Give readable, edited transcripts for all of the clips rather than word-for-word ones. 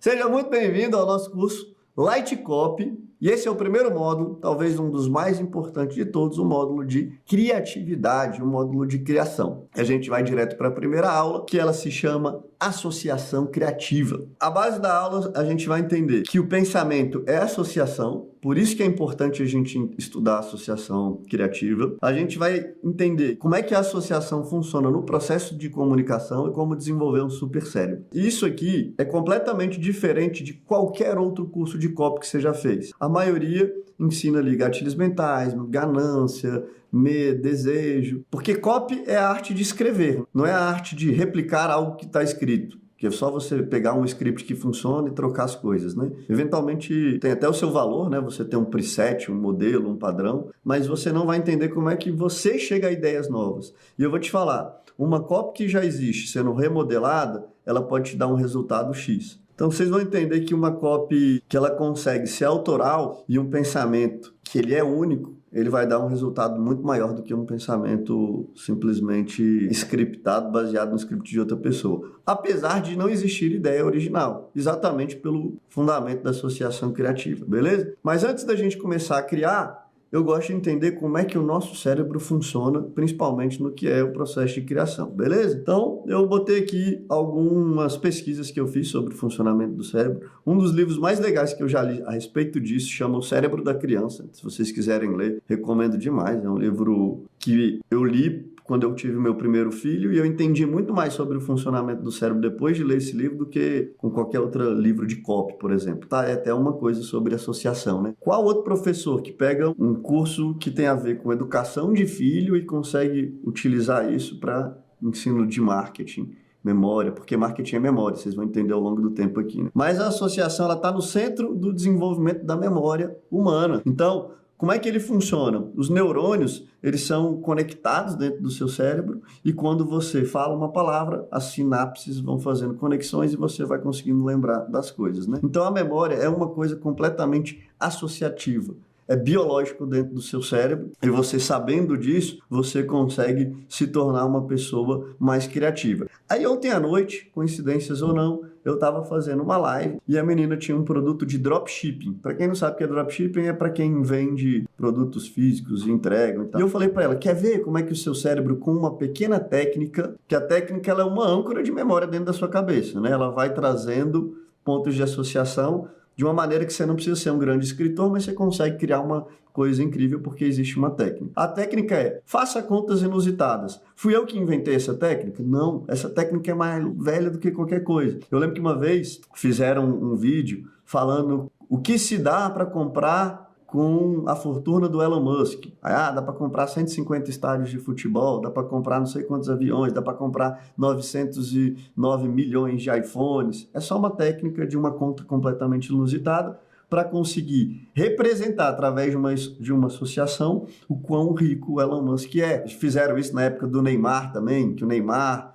Seja muito bem-vindo ao nosso curso Light Copy. E esse é o primeiro módulo, talvez um dos mais importantes de todos, o módulo de criatividade, o módulo de criação. A gente vai direto para a primeira aula, que ela se chama Associação Criativa. A base da aula, a gente vai entender que o pensamento é associação, por isso que é importante a gente estudar a associação criativa. A gente vai entender como é que a associação funciona no processo de comunicação e como desenvolver um supercérebro. Isso aqui é completamente diferente de qualquer outro curso de copy que você já fez. A maioria ensina ali gatilhos mentais, ganância, medo, desejo. Porque copy é a arte de escrever, não é a arte de replicar algo que está escrito. Que é só você pegar um script que funciona e trocar as coisas, né? Eventualmente tem até o seu valor, né? Você tem um preset, um modelo, um padrão, mas você não vai entender como é que você chega a ideias novas. E eu vou te falar, uma copy que já existe sendo remodelada, ela pode te dar um resultado X. Então vocês vão entender que uma copy que ela consegue ser autoral e um pensamento que ele é único, ele vai dar um resultado muito maior do que um pensamento simplesmente scriptado, baseado no script de outra pessoa. Apesar de não existir ideia original, exatamente pelo fundamento da associação criativa, beleza? Mas antes da gente começar a criar, eu gosto de entender como é que o nosso cérebro funciona, principalmente no que é o processo de criação, beleza? Então, eu botei aqui algumas pesquisas que eu fiz sobre o funcionamento do cérebro. Um dos livros mais legais que eu já li a respeito disso chama O Cérebro da Criança. Se vocês quiserem ler, recomendo demais. É um livro que eu li quando eu tive meu primeiro filho, e eu entendi muito mais sobre o funcionamento do cérebro depois de ler esse livro do que com qualquer outro livro de copy, por exemplo. Tá, é até uma coisa sobre associação, né? Qual outro professor que pega um curso que tem a ver com educação de filho e consegue utilizar isso para ensino de marketing? Memória, porque marketing é memória, vocês vão entender ao longo do tempo aqui, né? Mas a associação, ela está no centro do desenvolvimento da memória humana. Então, como é que ele funciona? Os neurônios, eles são conectados dentro do seu cérebro e quando você fala uma palavra, as sinapses vão fazendo conexões e você vai conseguindo lembrar das coisas, né? Então a memória é uma coisa completamente associativa. É biológico dentro do seu cérebro e você sabendo disso, você consegue se tornar uma pessoa mais criativa. Aí ontem à noite, coincidências ou não, eu estava fazendo uma live e a menina tinha um produto de dropshipping. Para quem não sabe o que é dropshipping, é para quem vende produtos físicos e entregam e tal. E eu falei para ela, quer ver como é que o seu cérebro, com uma pequena técnica, que a técnica ela é uma âncora de memória dentro da sua cabeça, né? Ela vai trazendo pontos de associação de uma maneira que você não precisa ser um grande escritor, mas você consegue criar uma coisa incrível porque existe uma técnica. A técnica é, faça contas inusitadas. Fui eu que inventei essa técnica? Não, essa técnica é mais velha do que qualquer coisa. Eu lembro que uma vez fizeram um vídeo falando o que se dá para comprar com a fortuna do Elon Musk. Dá para comprar 150 estádios de futebol, dá para comprar não sei quantos aviões, dá para comprar 909 milhões de iPhones. É só uma técnica de uma conta completamente inusitada para conseguir representar através de uma associação o quão rico o Elon Musk é. Fizeram isso na época do Neymar também, que o Neymar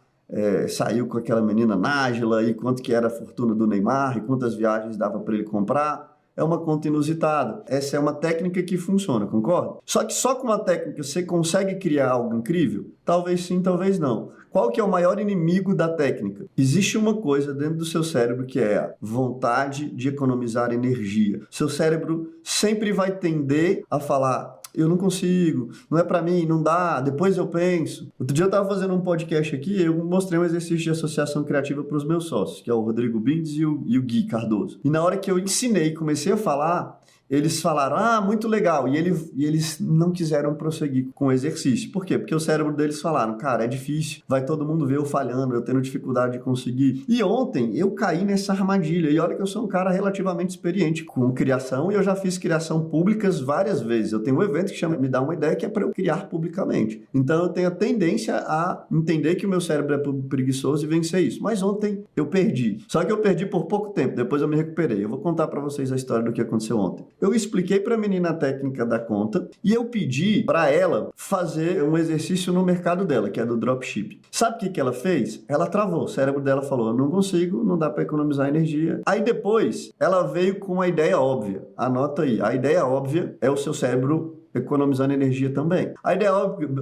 saiu com aquela menina Nájila e quanto que era a fortuna do Neymar e quantas viagens dava para ele comprar. É uma conta inusitada. Essa é uma técnica que funciona, concorda? Só que só com uma técnica você consegue criar algo incrível? Talvez sim, talvez não. Qual que é o maior inimigo da técnica? Existe uma coisa dentro do seu cérebro que é a vontade de economizar energia. Seu cérebro sempre vai tender a falar, eu não consigo, não é pra mim, não dá, depois eu penso. Outro dia eu tava fazendo um podcast aqui e eu mostrei um exercício de associação criativa para os meus sócios, que é o Rodrigo Bindes e o Gui Cardoso. E na hora que eu ensinei e comecei a falar, eles falaram, muito legal, e eles não quiseram prosseguir com o exercício. Por quê? Porque o cérebro deles falaram, cara, é difícil, vai todo mundo ver eu falhando, eu tendo dificuldade de conseguir. E ontem eu caí nessa armadilha, e olha que eu sou um cara relativamente experiente com criação, e eu já fiz criação públicas várias vezes. Eu tenho um evento que chama Me Dá Uma Ideia, que é para eu criar publicamente. Então eu tenho a tendência a entender que o meu cérebro é preguiçoso e vencer isso. Mas ontem eu perdi. Só que eu perdi por pouco tempo, depois eu me recuperei. Eu vou contar para vocês a história do que aconteceu ontem. Eu expliquei para a menina a técnica da conta e eu pedi para ela fazer um exercício no mercado dela, que é do dropshipping. Sabe o que ela fez? Ela travou. O cérebro dela falou, eu não consigo, não dá para economizar energia. Aí depois, ela veio com uma ideia óbvia. Anota aí. A ideia óbvia é o seu cérebro economizando energia também. A ideia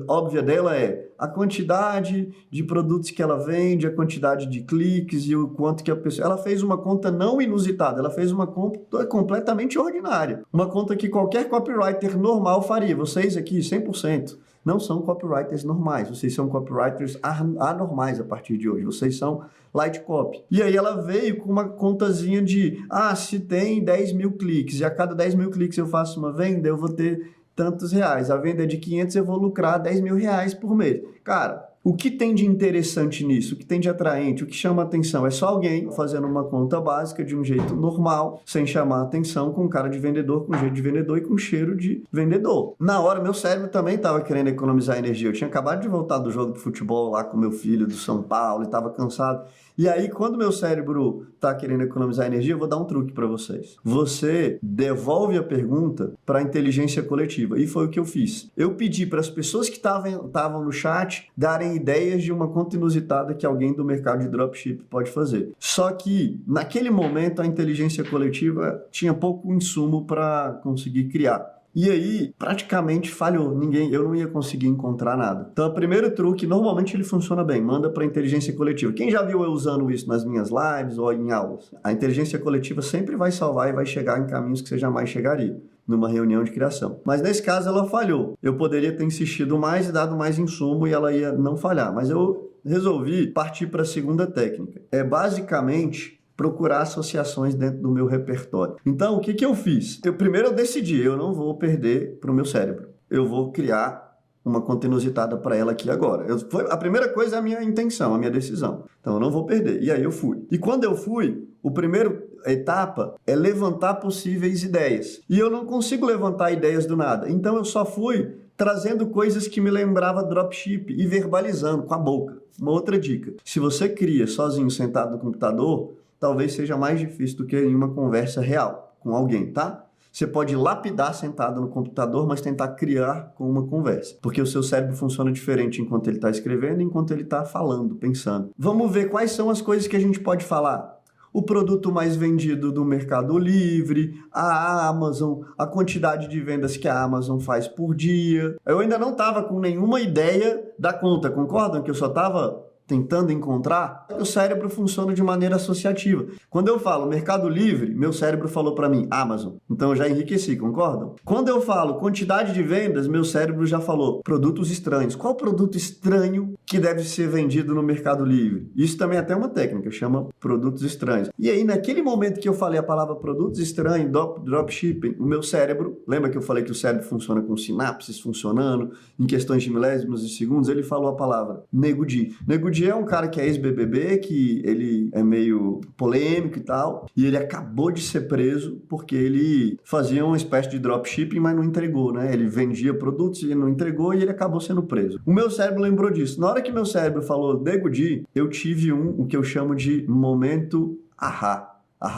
óbvia dela é a quantidade de produtos que ela vende, a quantidade de cliques e o quanto que a pessoa... Ela fez uma conta não inusitada, ela fez uma conta completamente ordinária. Uma conta que qualquer copywriter normal faria. Vocês aqui, 100%. Não são copywriters normais, vocês são copywriters anormais a partir de hoje, vocês são light copy. E aí ela veio com uma contazinha de, se tem 10 mil cliques e a cada 10 mil cliques eu faço uma venda, eu vou ter tantos reais. A venda é de 500, eu vou lucrar 10 mil reais por mês. Cara, o que tem de interessante nisso? O que tem de atraente? O que chama atenção? É só alguém fazendo uma conta básica de um jeito normal, sem chamar atenção, com cara de vendedor, com jeito de vendedor e com cheiro de vendedor. Na hora, meu cérebro também estava querendo economizar energia. Eu tinha acabado de voltar do jogo de futebol lá com meu filho do São Paulo e estava cansado. E aí, quando meu cérebro está querendo economizar energia, eu vou dar um truque para vocês. Você devolve a pergunta para a inteligência coletiva. E foi o que eu fiz. Eu pedi para as pessoas que estavam no chat darem ideias de uma conta inusitada que alguém do mercado de dropship pode fazer. Só que, naquele momento, a inteligência coletiva tinha pouco insumo para conseguir criar. E aí, praticamente falhou. Eu não ia conseguir encontrar nada. Então, o primeiro truque, normalmente ele funciona bem. Manda para a inteligência coletiva. Quem já viu eu usando isso nas minhas lives ou em aulas? A inteligência coletiva sempre vai salvar e vai chegar em caminhos que você jamais chegaria numa reunião de criação. Mas nesse caso ela falhou. Eu poderia ter insistido mais e dado mais insumo e ela ia não falhar. Mas eu resolvi partir para a segunda técnica. É basicamente procurar associações dentro do meu repertório. Então, o que eu fiz? Primeiro eu decidi, eu não vou perder para o meu cérebro. Eu vou criar uma conta inusitada para ela aqui agora. A primeira coisa é a minha intenção, a minha decisão. Então, eu não vou perder. E aí eu fui. E quando eu fui, a primeira etapa é levantar possíveis ideias. E eu não consigo levantar ideias do nada. Então, eu só fui trazendo coisas que me lembrava dropship e verbalizando com a boca. Uma outra dica. Se você cria sozinho, sentado no computador, talvez seja mais difícil do que em uma conversa real com alguém, tá? Você pode lapidar sentado no computador, mas tentar criar com uma conversa. Porque o seu cérebro funciona diferente enquanto ele está escrevendo e enquanto ele está falando, pensando. Vamos ver quais são as coisas que a gente pode falar. O produto mais vendido do Mercado Livre, a Amazon, a quantidade de vendas que a Amazon faz por dia. Eu ainda não estava com nenhuma ideia da conta, concordam? Que eu só estava tentando encontrar, o cérebro funciona de maneira associativa. Quando eu falo Mercado Livre, meu cérebro falou para mim Amazon. Então eu já enriqueci, concordam? Quando eu falo quantidade de vendas, meu cérebro já falou produtos estranhos. Qual produto estranho que deve ser vendido no Mercado Livre? Isso também é até uma técnica, chama produtos estranhos. E aí, naquele momento que eu falei a palavra produtos estranhos, dropshipping, o meu cérebro, lembra que eu falei que o cérebro funciona com sinapses funcionando, em questões de milésimos de segundos, ele falou a palavra Nego Di. Nego Di é um cara que é ex-BBB, que ele é meio polêmico e tal, e ele acabou de ser preso porque ele fazia uma espécie de dropshipping, mas não entregou, né? Ele vendia produtos e não entregou e ele acabou sendo preso. O meu cérebro lembrou disso. Na hora que meu cérebro falou Nego Di, eu tive o que eu chamo de momento aha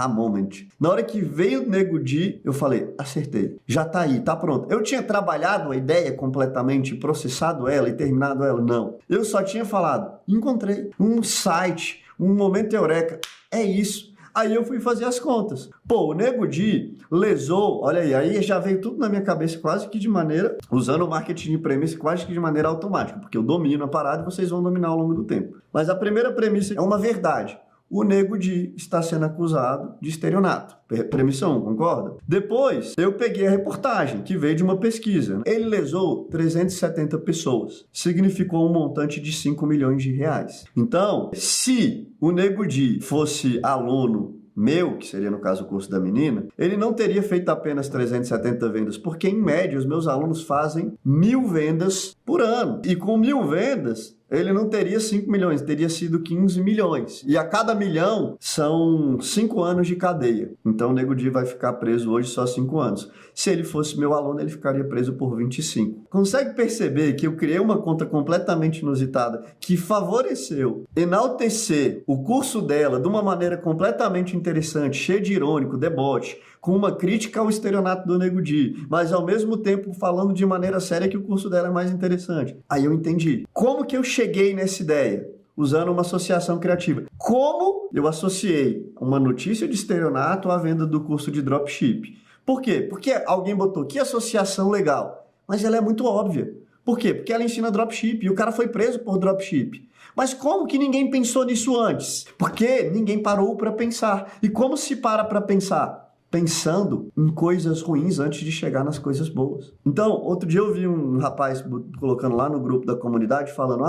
moment. Na hora que veio o Nego Di, eu falei, acertei. Já tá aí, tá pronto. Eu tinha trabalhado a ideia completamente, processado ela e terminado ela? Não. Eu só tinha falado, encontrei um site, um momento eureka. É isso. Aí eu fui fazer as contas. Pô, o Nego Di lesou, olha aí já veio tudo na minha cabeça quase que de maneira, usando o marketing de premissa quase que de maneira automática, porque eu domino a parada e vocês vão dominar ao longo do tempo. Mas a primeira premissa é uma verdade. O Nego Di está sendo acusado de estelionato. Premissa 1, concorda? Depois, eu peguei a reportagem, que veio de uma pesquisa. Ele lesou 370 pessoas. Significou um montante de 5 milhões de reais. Então, se o Nego Di fosse aluno meu, que seria no caso o curso da menina, ele não teria feito apenas 370 vendas, porque em média os meus alunos fazem 1.000 vendas por ano. E com 1.000 vendas, ele não teria 5 milhões, teria sido 15 milhões. E a cada milhão são 5 anos de cadeia. Então o Nego Di vai ficar preso hoje só 5 anos. Se ele fosse meu aluno, ele ficaria preso por 25. Consegue perceber que eu criei uma conta completamente inusitada que favoreceu enaltecer o curso dela de uma maneira completamente interessante, cheia de irônico, deboche, com uma crítica ao estelionato do Nego Di, mas ao mesmo tempo falando de maneira séria que o curso dela é mais interessante. Aí eu entendi. Como que eu cheguei nessa ideia? Usando uma associação criativa. Como eu associei uma notícia de estelionato à venda do curso de dropship? Por quê? Porque alguém botou, que associação legal. mas ela é muito óbvia. Por quê? Porque ela ensina dropship e o cara foi preso por dropship. Mas como que ninguém pensou nisso antes? Porque ninguém parou para pensar. E como se para pensar? Pensando em coisas ruins antes de chegar nas coisas boas. Então, outro dia eu vi um rapaz colocando lá no grupo da comunidade falando: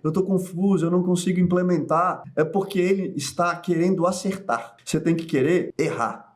eu tô confuso, eu não consigo implementar. É porque ele está querendo acertar. Você tem que querer errar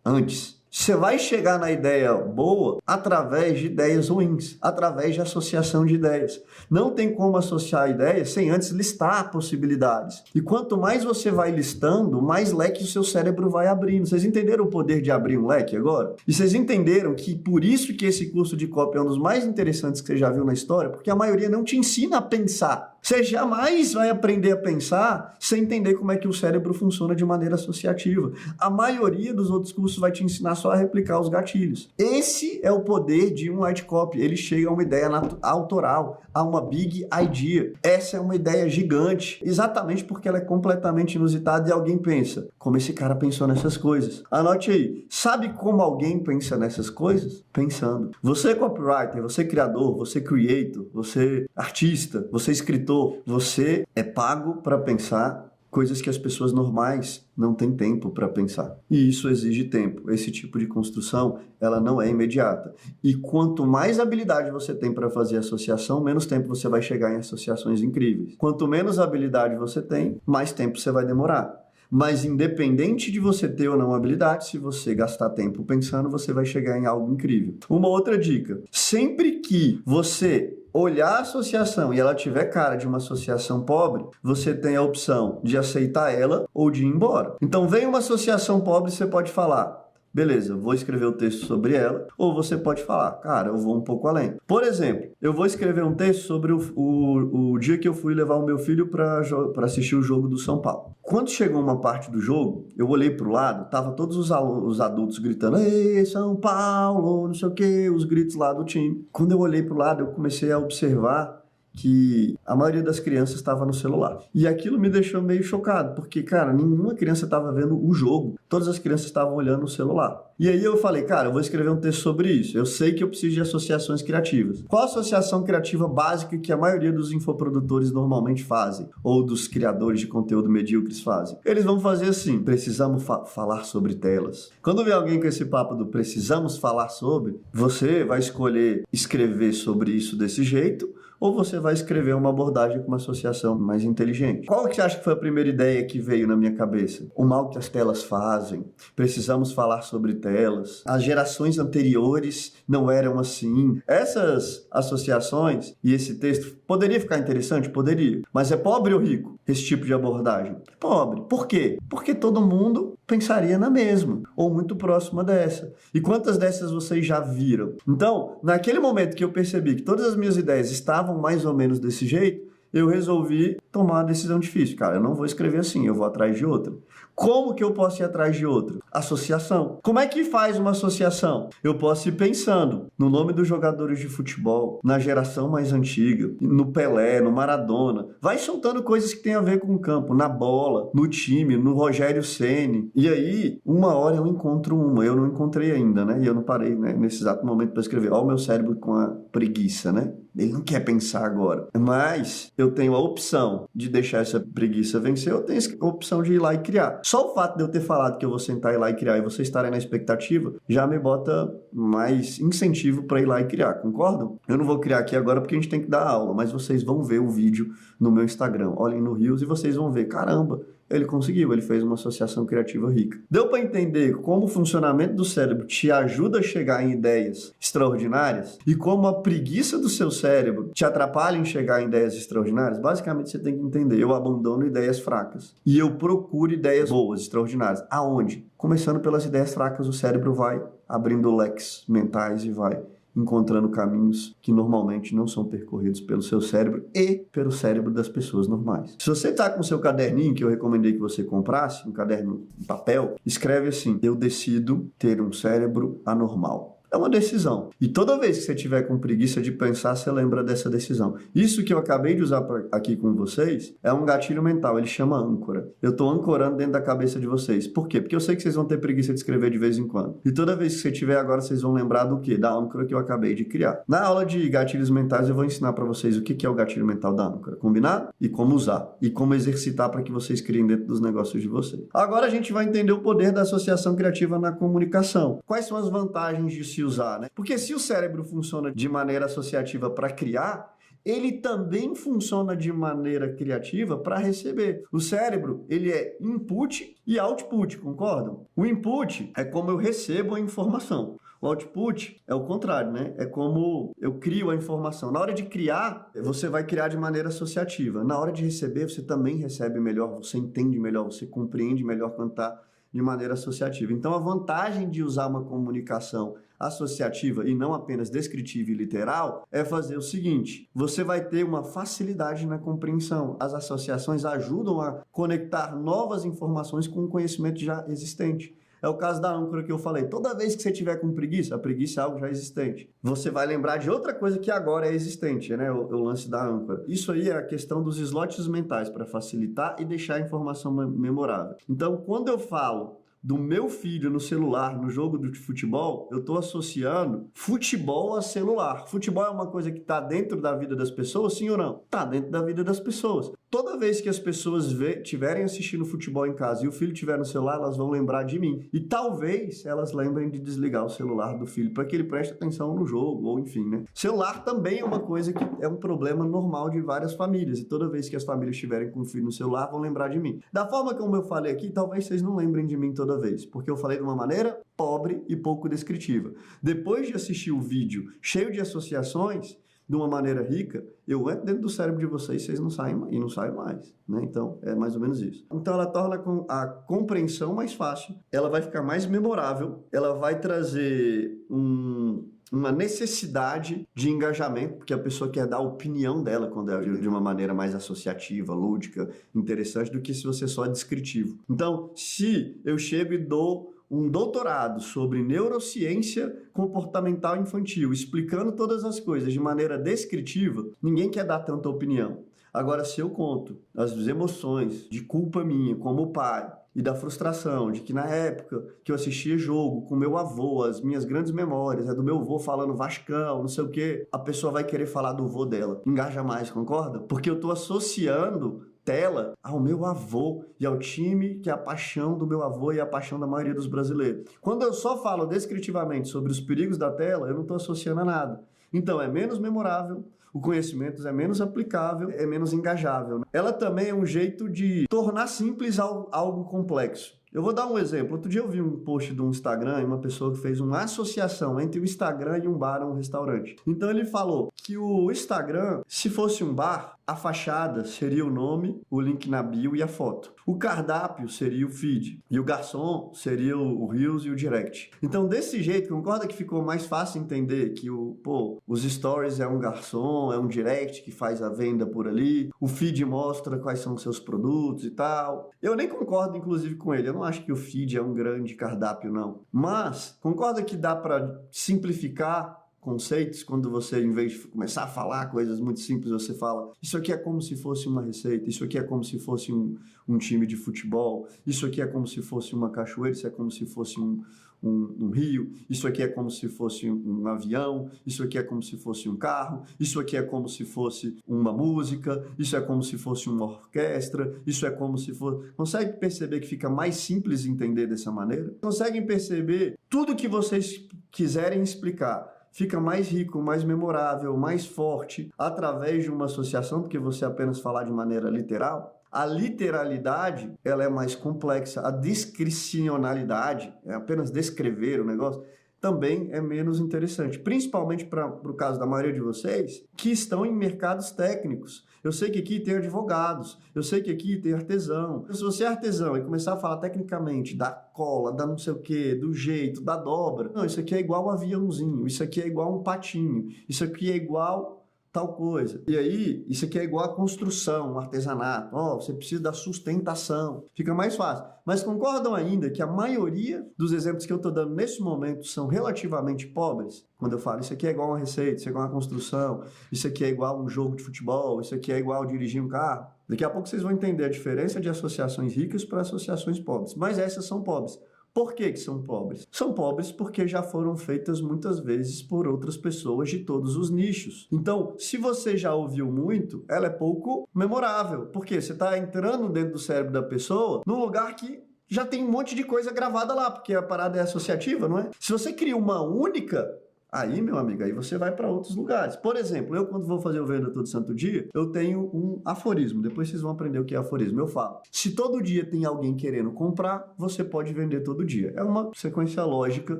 antes. Você vai chegar na ideia boa através de ideias ruins, através de associação de ideias. Não tem como associar ideias sem antes listar possibilidades. E quanto mais você vai listando, mais leque o seu cérebro vai abrindo. Vocês entenderam o poder de abrir um leque agora? E vocês entenderam que por isso que esse curso de copy é um dos mais interessantes que você já viu na história, porque a maioria não te ensina a pensar. Você jamais vai aprender a pensar sem entender como é que o cérebro funciona de maneira associativa. A maioria dos outros cursos vai te ensinar só a replicar os gatilhos. Esse é o poder de um white copy. Ele chega a uma ideia autoral, a uma big idea. Essa é uma ideia gigante, exatamente porque ela é completamente inusitada e alguém pensa, como esse cara pensou nessas coisas? Anote aí, sabe como alguém pensa nessas coisas? Pensando. Você é copywriter, você é criador, você é creator, você é artista, você é escritor, você é pago para pensar coisas que as pessoas normais não têm tempo para pensar. E isso exige tempo. Esse tipo de construção, ela não é imediata. E quanto mais habilidade você tem para fazer associação, menos tempo você vai chegar em associações incríveis. Quanto menos habilidade você tem, mais tempo você vai demorar. Mas independente de você ter ou não habilidade, se você gastar tempo pensando, você vai chegar em algo incrível. Uma outra dica: sempre que você olhar a associação e ela tiver cara de uma associação pobre, você tem a opção de aceitar ela ou de ir embora. Então, vem uma associação pobre, você pode falar: beleza, vou escrever o texto sobre ela, ou você pode falar: cara, eu vou um pouco além. Por exemplo, eu vou escrever um texto sobre o dia que eu fui levar o meu filho para assistir o jogo do São Paulo. Quando chegou uma parte do jogo, eu olhei para o lado, tava todos os adultos gritando: ei, São Paulo, não sei o que, os gritos lá do time. Quando eu olhei para o lado, eu comecei a observar que a maioria das crianças estava no celular. E aquilo me deixou meio chocado, porque, cara, nenhuma criança estava vendo o jogo. Todas as crianças estavam olhando o celular. E aí eu falei: cara, eu vou escrever um texto sobre isso. Eu sei que eu preciso de associações criativas. Qual a associação criativa básica que a maioria dos infoprodutores normalmente fazem? Ou dos criadores de conteúdo medíocres fazem? Eles vão fazer assim: precisamos falar sobre telas. Quando vem alguém com esse papo do precisamos falar sobre, você vai escolher escrever sobre isso desse jeito, ou você vai escrever uma abordagem com uma associação mais inteligente. Qual que você acha que foi a primeira ideia que veio na minha cabeça? O mal que as telas fazem. Precisamos falar sobre telas. As gerações anteriores não eram assim. Essas associações e esse texto poderia ficar interessante? Poderia. Mas é pobre ou rico esse tipo de abordagem? Pobre. Por quê? Porque todo mundo pensaria na mesma, ou muito próxima dessa. E quantas dessas vocês já viram? Então, naquele momento que eu percebi que todas as minhas ideias estavam mais ou menos desse jeito, eu resolvi tomar uma decisão difícil. Cara, eu não vou escrever assim, eu vou atrás de outra. Como que eu posso ir atrás de outra? Associação. Como é que faz uma associação? Eu posso ir pensando no nome dos jogadores de futebol, na geração mais antiga, no Pelé, no Maradona. Vai soltando coisas que tem a ver com o campo, na bola, no time, no Rogério Ceni. E aí, uma hora eu encontro uma. Eu não encontrei ainda, né? E eu não parei, né, nesse exato momento para escrever. Olha o meu cérebro com a preguiça, né? Ele não quer pensar agora. Mas eu tenho a opção de deixar essa preguiça vencer, eu tenho a opção de ir lá e criar. Só o fato de eu ter falado que eu vou sentar, ir lá e criar, e vocês estarem na expectativa, já me bota mais incentivo para ir lá e criar, concordam? Eu não vou criar aqui agora porque a gente tem que dar aula, mas vocês vão ver o vídeo no meu Instagram. Olhem no Reels e vocês vão ver: caramba, ele conseguiu, ele fez uma associação criativa rica. Deu para entender como o funcionamento do cérebro te ajuda a chegar em ideias extraordinárias e como a preguiça do seu cérebro te atrapalha em chegar em ideias extraordinárias? Basicamente, você tem que entender: eu abandono ideias fracas e eu procuro ideias boas, extraordinárias. Aonde? Começando pelas ideias fracas, o cérebro vai abrindo leques mentais e vai encontrando caminhos que normalmente não são percorridos pelo seu cérebro e pelo cérebro das pessoas normais. Se você está com o seu caderninho, que eu recomendei que você comprasse, um caderno em papel, escreve assim: eu decido ter um cérebro anormal. É uma decisão. E toda vez que você tiver com preguiça de pensar, você lembra dessa decisão. Isso que eu acabei de usar aqui com vocês é um gatilho mental, ele chama âncora. Eu estou ancorando dentro da cabeça de vocês. Por quê? Porque eu sei que vocês vão ter preguiça de escrever de vez em quando. E toda vez que você tiver agora, vocês vão lembrar do quê? Da âncora que eu acabei de criar. Na aula de gatilhos mentais, eu vou ensinar para vocês o que é o gatilho mental da âncora. Combinado? E como usar. E como exercitar para que vocês criem dentro dos negócios de vocês. Agora a gente vai entender o poder da associação criativa na comunicação. Quais são as vantagens de se usar, né? Porque se o cérebro funciona de maneira associativa para criar, ele também funciona de maneira criativa para receber. O cérebro, ele é input e output, concordam? O input é como eu recebo a informação. O output é o contrário, né? É como eu crio a informação. Na hora de criar, você vai criar de maneira associativa. Na hora de receber, você também recebe melhor, você entende melhor, você compreende melhor quando está de maneira associativa. Então, a vantagem de usar uma comunicação associativa e não apenas descritiva e literal é fazer o seguinte: você vai ter uma facilidade na compreensão. As associações ajudam a conectar novas informações com o conhecimento já existente. É o caso da âncora que eu falei. Toda vez que você tiver com preguiça, a preguiça é algo já existente. Você vai lembrar de outra coisa que agora é existente, né? O lance da âncora. Isso aí é a questão dos slots mentais para facilitar e deixar a informação memorável. Então, quando eu falo do meu filho no celular, no jogo de futebol, eu estou associando futebol a celular. Futebol é uma coisa que está dentro da vida das pessoas, sim ou não? Está dentro da vida das pessoas. Toda vez que as pessoas estiverem assistindo futebol em casa e o filho estiver no celular, elas vão lembrar de mim. E talvez elas lembrem de desligar o celular do filho para que ele preste atenção no jogo, ou enfim, né? Celular também é uma coisa que é um problema normal de várias famílias. E toda vez que as famílias estiverem com o filho no celular, vão lembrar de mim. Da forma como eu falei aqui, talvez vocês não lembrem de mim toda vez, porque eu falei de uma maneira pobre e pouco descritiva. Depois de assistir o vídeo cheio de associações, de uma maneira rica, eu entro dentro do cérebro de vocês, vocês não saem e não saem mais, né? Então, é mais ou menos isso. Então, ela torna a compreensão mais fácil, ela vai ficar mais memorável, ela vai trazer uma necessidade de engajamento, porque a pessoa quer dar a opinião dela quando é de uma maneira mais associativa, lúdica, interessante, do que se você só é descritivo. Então, se eu chego e dou um doutorado sobre neurociência comportamental infantil, explicando todas as coisas de maneira descritiva, ninguém quer dar tanta opinião. Agora, se eu conto as emoções de culpa minha como pai e da frustração de que na época que eu assistia jogo com meu avô, as minhas grandes memórias, é do meu avô falando Vascão, não sei o quê, a pessoa vai querer falar do avô dela. Engaja mais, concorda? Porque eu estou associando tela ao meu avô e ao time que é a paixão do meu avô e a paixão da maioria dos brasileiros. Quando eu só falo descritivamente sobre os perigos da tela, eu não estou associando a nada. Então é menos memorável, o conhecimento é menos aplicável, é menos engajável. Ela também é um jeito de tornar simples algo complexo. Eu vou dar um exemplo. Outro dia eu vi um post do Instagram e uma pessoa que fez uma associação entre o Instagram e um bar ou um restaurante. Então ele falou que o Instagram, se fosse um bar, a fachada seria o nome, o link na bio e a foto. O cardápio seria o feed. E o garçom seria o Reels e o Direct. Então desse jeito, concorda que ficou mais fácil entender que os stories é um garçom, é um Direct que faz a venda por ali. O feed mostra quais são os seus produtos e tal. Eu nem concordo, inclusive, com ele. Eu não acho que o feed é um grande cardápio, não. Mas concorda que dá para simplificar conceitos quando você, em vez de começar a falar coisas muito simples, você fala: isso aqui é como se fosse uma receita, isso aqui é como se fosse um time de futebol, isso aqui é como se fosse uma cachoeira, isso é como se fosse um rio, isso aqui é como se fosse um avião, isso aqui é como se fosse um carro, isso aqui é como se fosse uma música, isso é como se fosse uma orquestra, isso é como se fosse... Consegue perceber que fica mais simples entender dessa maneira? Conseguem perceber tudo que vocês quiserem explicar fica mais rico, mais memorável, mais forte através de uma associação do que você apenas falar de maneira literal? A literalidade, ela é mais complexa. A discricionalidade, é apenas descrever o negócio, também é menos interessante. Principalmente para o caso da maioria de vocês que estão em mercados técnicos. Eu sei que aqui tem advogados, eu sei que aqui tem artesão. Se você é artesão e começar a falar tecnicamente da cola, da não sei o que, do jeito, da dobra. Não, isso aqui é igual um aviãozinho, isso aqui é igual um patinho, isso aqui é igual tal coisa. E aí, isso aqui é igual a construção, um artesanato. Você precisa da sustentação. Fica mais fácil. Mas concordam ainda que a maioria dos exemplos que eu estou dando nesse momento são relativamente pobres? Quando eu falo, isso aqui é igual uma receita, isso é igual uma construção, isso aqui é igual um jogo de futebol, isso aqui é igual dirigir um carro. Daqui a pouco vocês vão entender a diferença de associações ricas para associações pobres. Mas essas são pobres. Por que são pobres? São pobres porque já foram feitas muitas vezes por outras pessoas de todos os nichos. Então, se você já ouviu muito, ela é pouco memorável. Porque você está entrando dentro do cérebro da pessoa num lugar que já tem um monte de coisa gravada lá, porque a parada é associativa, não é? Se você cria uma única... Aí, meu amigo, aí você vai para outros lugares. Por exemplo, eu quando vou fazer o Venda Todo Santo Dia, eu tenho um aforismo. Depois vocês vão aprender o que é aforismo. Eu falo, se todo dia tem alguém querendo comprar, você pode vender todo dia. É uma sequência lógica,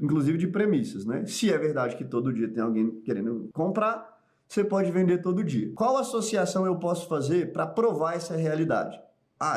inclusive de premissas, né? Se é verdade que todo dia tem alguém querendo comprar, você pode vender todo dia. Qual associação eu posso fazer para provar essa realidade?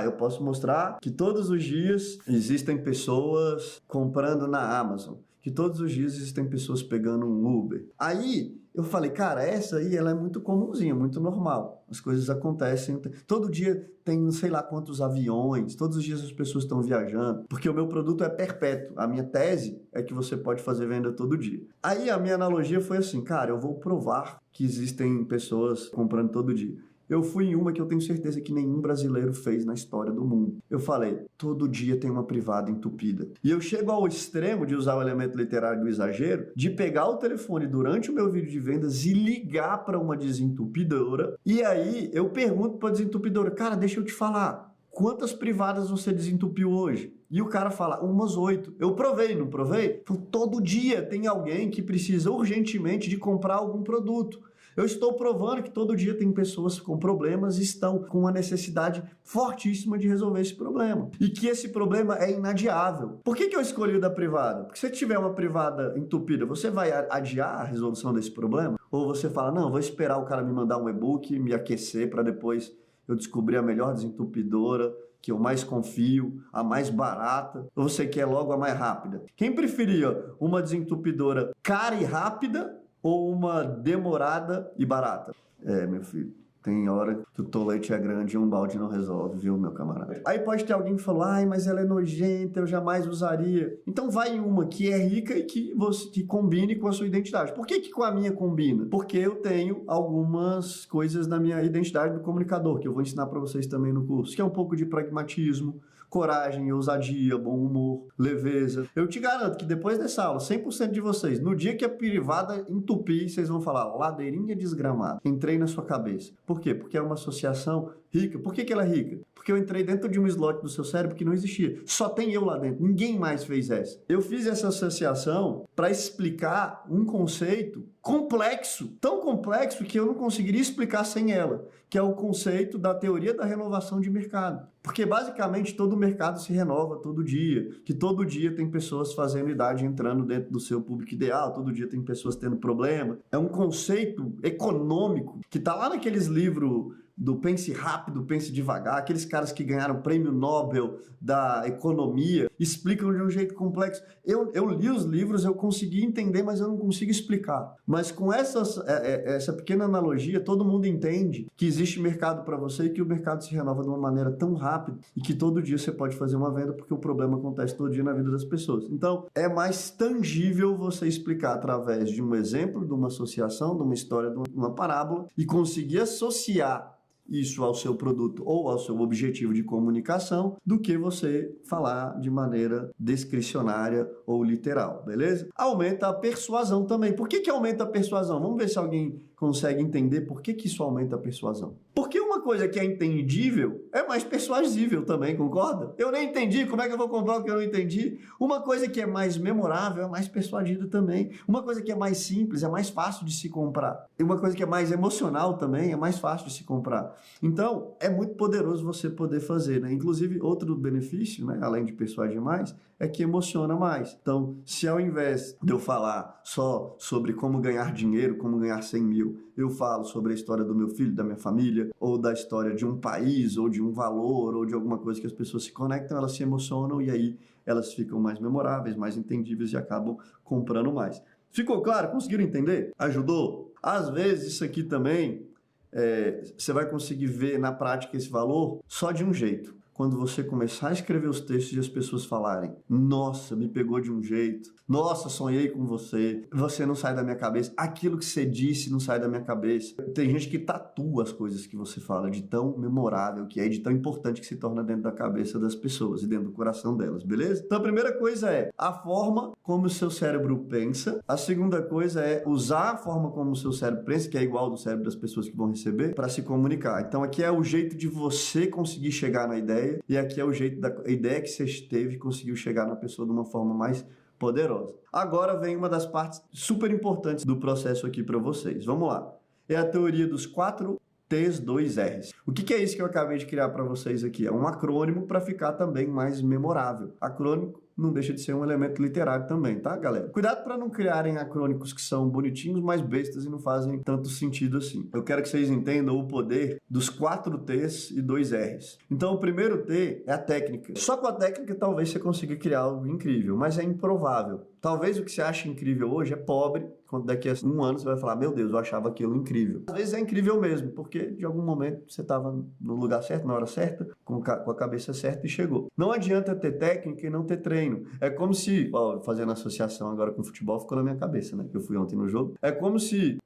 Eu posso mostrar que todos os dias existem pessoas comprando na Amazon, que todos os dias existem pessoas pegando um Uber. Aí eu falei, cara, essa aí ela é muito comumzinha, muito normal. As coisas acontecem. Todo dia tem sei lá quantos aviões, todos os dias as pessoas estão viajando, porque o meu produto é perpétuo. A minha tese é que você pode fazer venda todo dia. Aí a minha analogia foi assim, cara, eu vou provar que existem pessoas comprando todo dia. Eu fui em uma que eu tenho certeza que nenhum brasileiro fez na história do mundo. Eu falei, todo dia tem uma privada entupida. E eu chego ao extremo de usar o elemento literário do exagero, de pegar o telefone durante o meu vídeo de vendas e ligar para uma desentupidora. E aí eu pergunto para a desentupidora, cara, deixa eu te falar, quantas privadas você desentupiu hoje? E o cara fala, umas 8. Eu provei, não provei? Todo dia tem alguém que precisa urgentemente de comprar algum produto. Eu estou provando que todo dia tem pessoas com problemas e estão com uma necessidade fortíssima de resolver esse problema. E que esse problema é inadiável. Por que eu escolhi o da privada? Porque se tiver uma privada entupida, você vai adiar a resolução desse problema? Ou você fala, não, vou esperar o cara me mandar um e-book, me aquecer para depois eu descobrir a melhor desentupidora, que eu mais confio, a mais barata, ou você quer logo a mais rápida? Quem preferia uma desentupidora cara e rápida ou uma demorada e barata? Meu filho, tem hora que o tolete é grande e um balde não resolve, viu, meu camarada? Aí pode ter alguém que falou, mas ela é nojenta, eu jamais usaria. Então vai em uma que é rica e que combine com a sua identidade. Por que com a minha combina? Porque eu tenho algumas coisas na minha identidade do comunicador, que eu vou ensinar para vocês também no curso, que é um pouco de pragmatismo, coragem, ousadia, bom humor, leveza. Eu te garanto que depois dessa aula, 100% de vocês, no dia que a privada entupir, vocês vão falar, ladeirinha desgramada. Entrei na sua cabeça. Por quê? Porque é uma associação rica. Por que ela é rica? Porque eu entrei dentro de um slot do seu cérebro que não existia. Só tem eu lá dentro. Ninguém mais fez essa. Eu fiz essa associação para explicar um conceito complexo, tão complexo que eu não conseguiria explicar sem ela, que é o conceito da teoria da renovação de mercado. Porque basicamente todo o mercado se renova todo dia, que todo dia tem pessoas fazendo idade entrando dentro do seu público ideal, todo dia tem pessoas tendo problema. É um conceito econômico que está lá naqueles livros do Pense Rápido, Pense Devagar, aqueles caras que ganharam prêmio Nobel da economia, explicam de um jeito complexo. Eu li os livros, eu consegui entender, mas eu não consigo explicar. Mas com essa pequena analogia, todo mundo entende que existe mercado para você e que o mercado se renova de uma maneira tão rápida e que todo dia você pode fazer uma venda porque o problema acontece todo dia na vida das pessoas. Então, é mais tangível você explicar através de um exemplo, de uma associação, de uma história, de uma parábola e conseguir associar isso ao seu produto ou ao seu objetivo de comunicação, do que você falar de maneira discricionária ou literal, beleza? Aumenta a persuasão também. Por que aumenta a persuasão? Vamos ver se alguém consegue entender por que isso aumenta a persuasão. Porque uma coisa que é entendível é mais persuasível também, concorda? Eu nem entendi, como é que eu vou comprar o que eu não entendi? Uma coisa que é mais memorável é mais persuadida também. Uma coisa que é mais simples é mais fácil de se comprar. E uma coisa que é mais emocional também é mais fácil de se comprar. Então, é muito poderoso você poder fazer, né? Inclusive, outro benefício, né, além de persuadir mais, é que emociona mais. Então, se ao invés de eu falar só sobre como ganhar dinheiro, como ganhar 100 mil, eu falo sobre a história do meu filho, da minha família, ou da história de um país, ou de um valor, ou de alguma coisa que as pessoas se conectam, elas se emocionam e aí elas ficam mais memoráveis, mais entendíveis e acabam comprando mais. Ficou claro? Conseguiram entender? Ajudou? Às vezes isso aqui também, você vai conseguir ver na prática esse valor só de um jeito. Quando você começar a escrever os textos e as pessoas falarem: nossa, me pegou de um jeito, nossa, sonhei com você, você não sai da minha cabeça, aquilo que você disse não sai da minha cabeça. Tem gente que tatua as coisas que você fala, de tão memorável que é, de tão importante que se torna dentro da cabeça das pessoas e dentro do coração delas, beleza? Então a primeira coisa é a forma como o seu cérebro pensa. A segunda coisa é usar a forma como o seu cérebro pensa, que é igual do cérebro das pessoas que vão receber, para se comunicar. Então aqui é o jeito de você conseguir chegar na ideia, e aqui é o jeito da ideia que você teve e conseguiu chegar na pessoa de uma forma mais poderosa. Agora vem uma das partes super importantes do processo aqui para vocês. Vamos lá. É a teoria dos 4 T's, 2 R's. O que é isso que eu acabei de criar para vocês aqui? É um acrônimo para ficar também mais memorável. Acrônimo não deixa de ser um elemento literário também, tá, galera? Cuidado para não criarem acrônicos que são bonitinhos, mas bestas e não fazem tanto sentido assim. Eu quero que vocês entendam o poder dos 4 T's e 2 R's. Então, o primeiro T é a técnica. Só com a técnica talvez você consiga criar algo incrível, mas é improvável. Talvez o que você acha incrível hoje é pobre, quando daqui a um ano você vai falar: meu Deus, eu achava aquilo incrível. Às vezes é incrível mesmo, porque de algum momento você estava no lugar certo, na hora certa, com a cabeça certa e chegou. Não adianta ter técnica e não ter treino. É como se, fazendo associação agora com o futebol, ficou na minha cabeça, né? Que eu fui ontem no jogo. É como se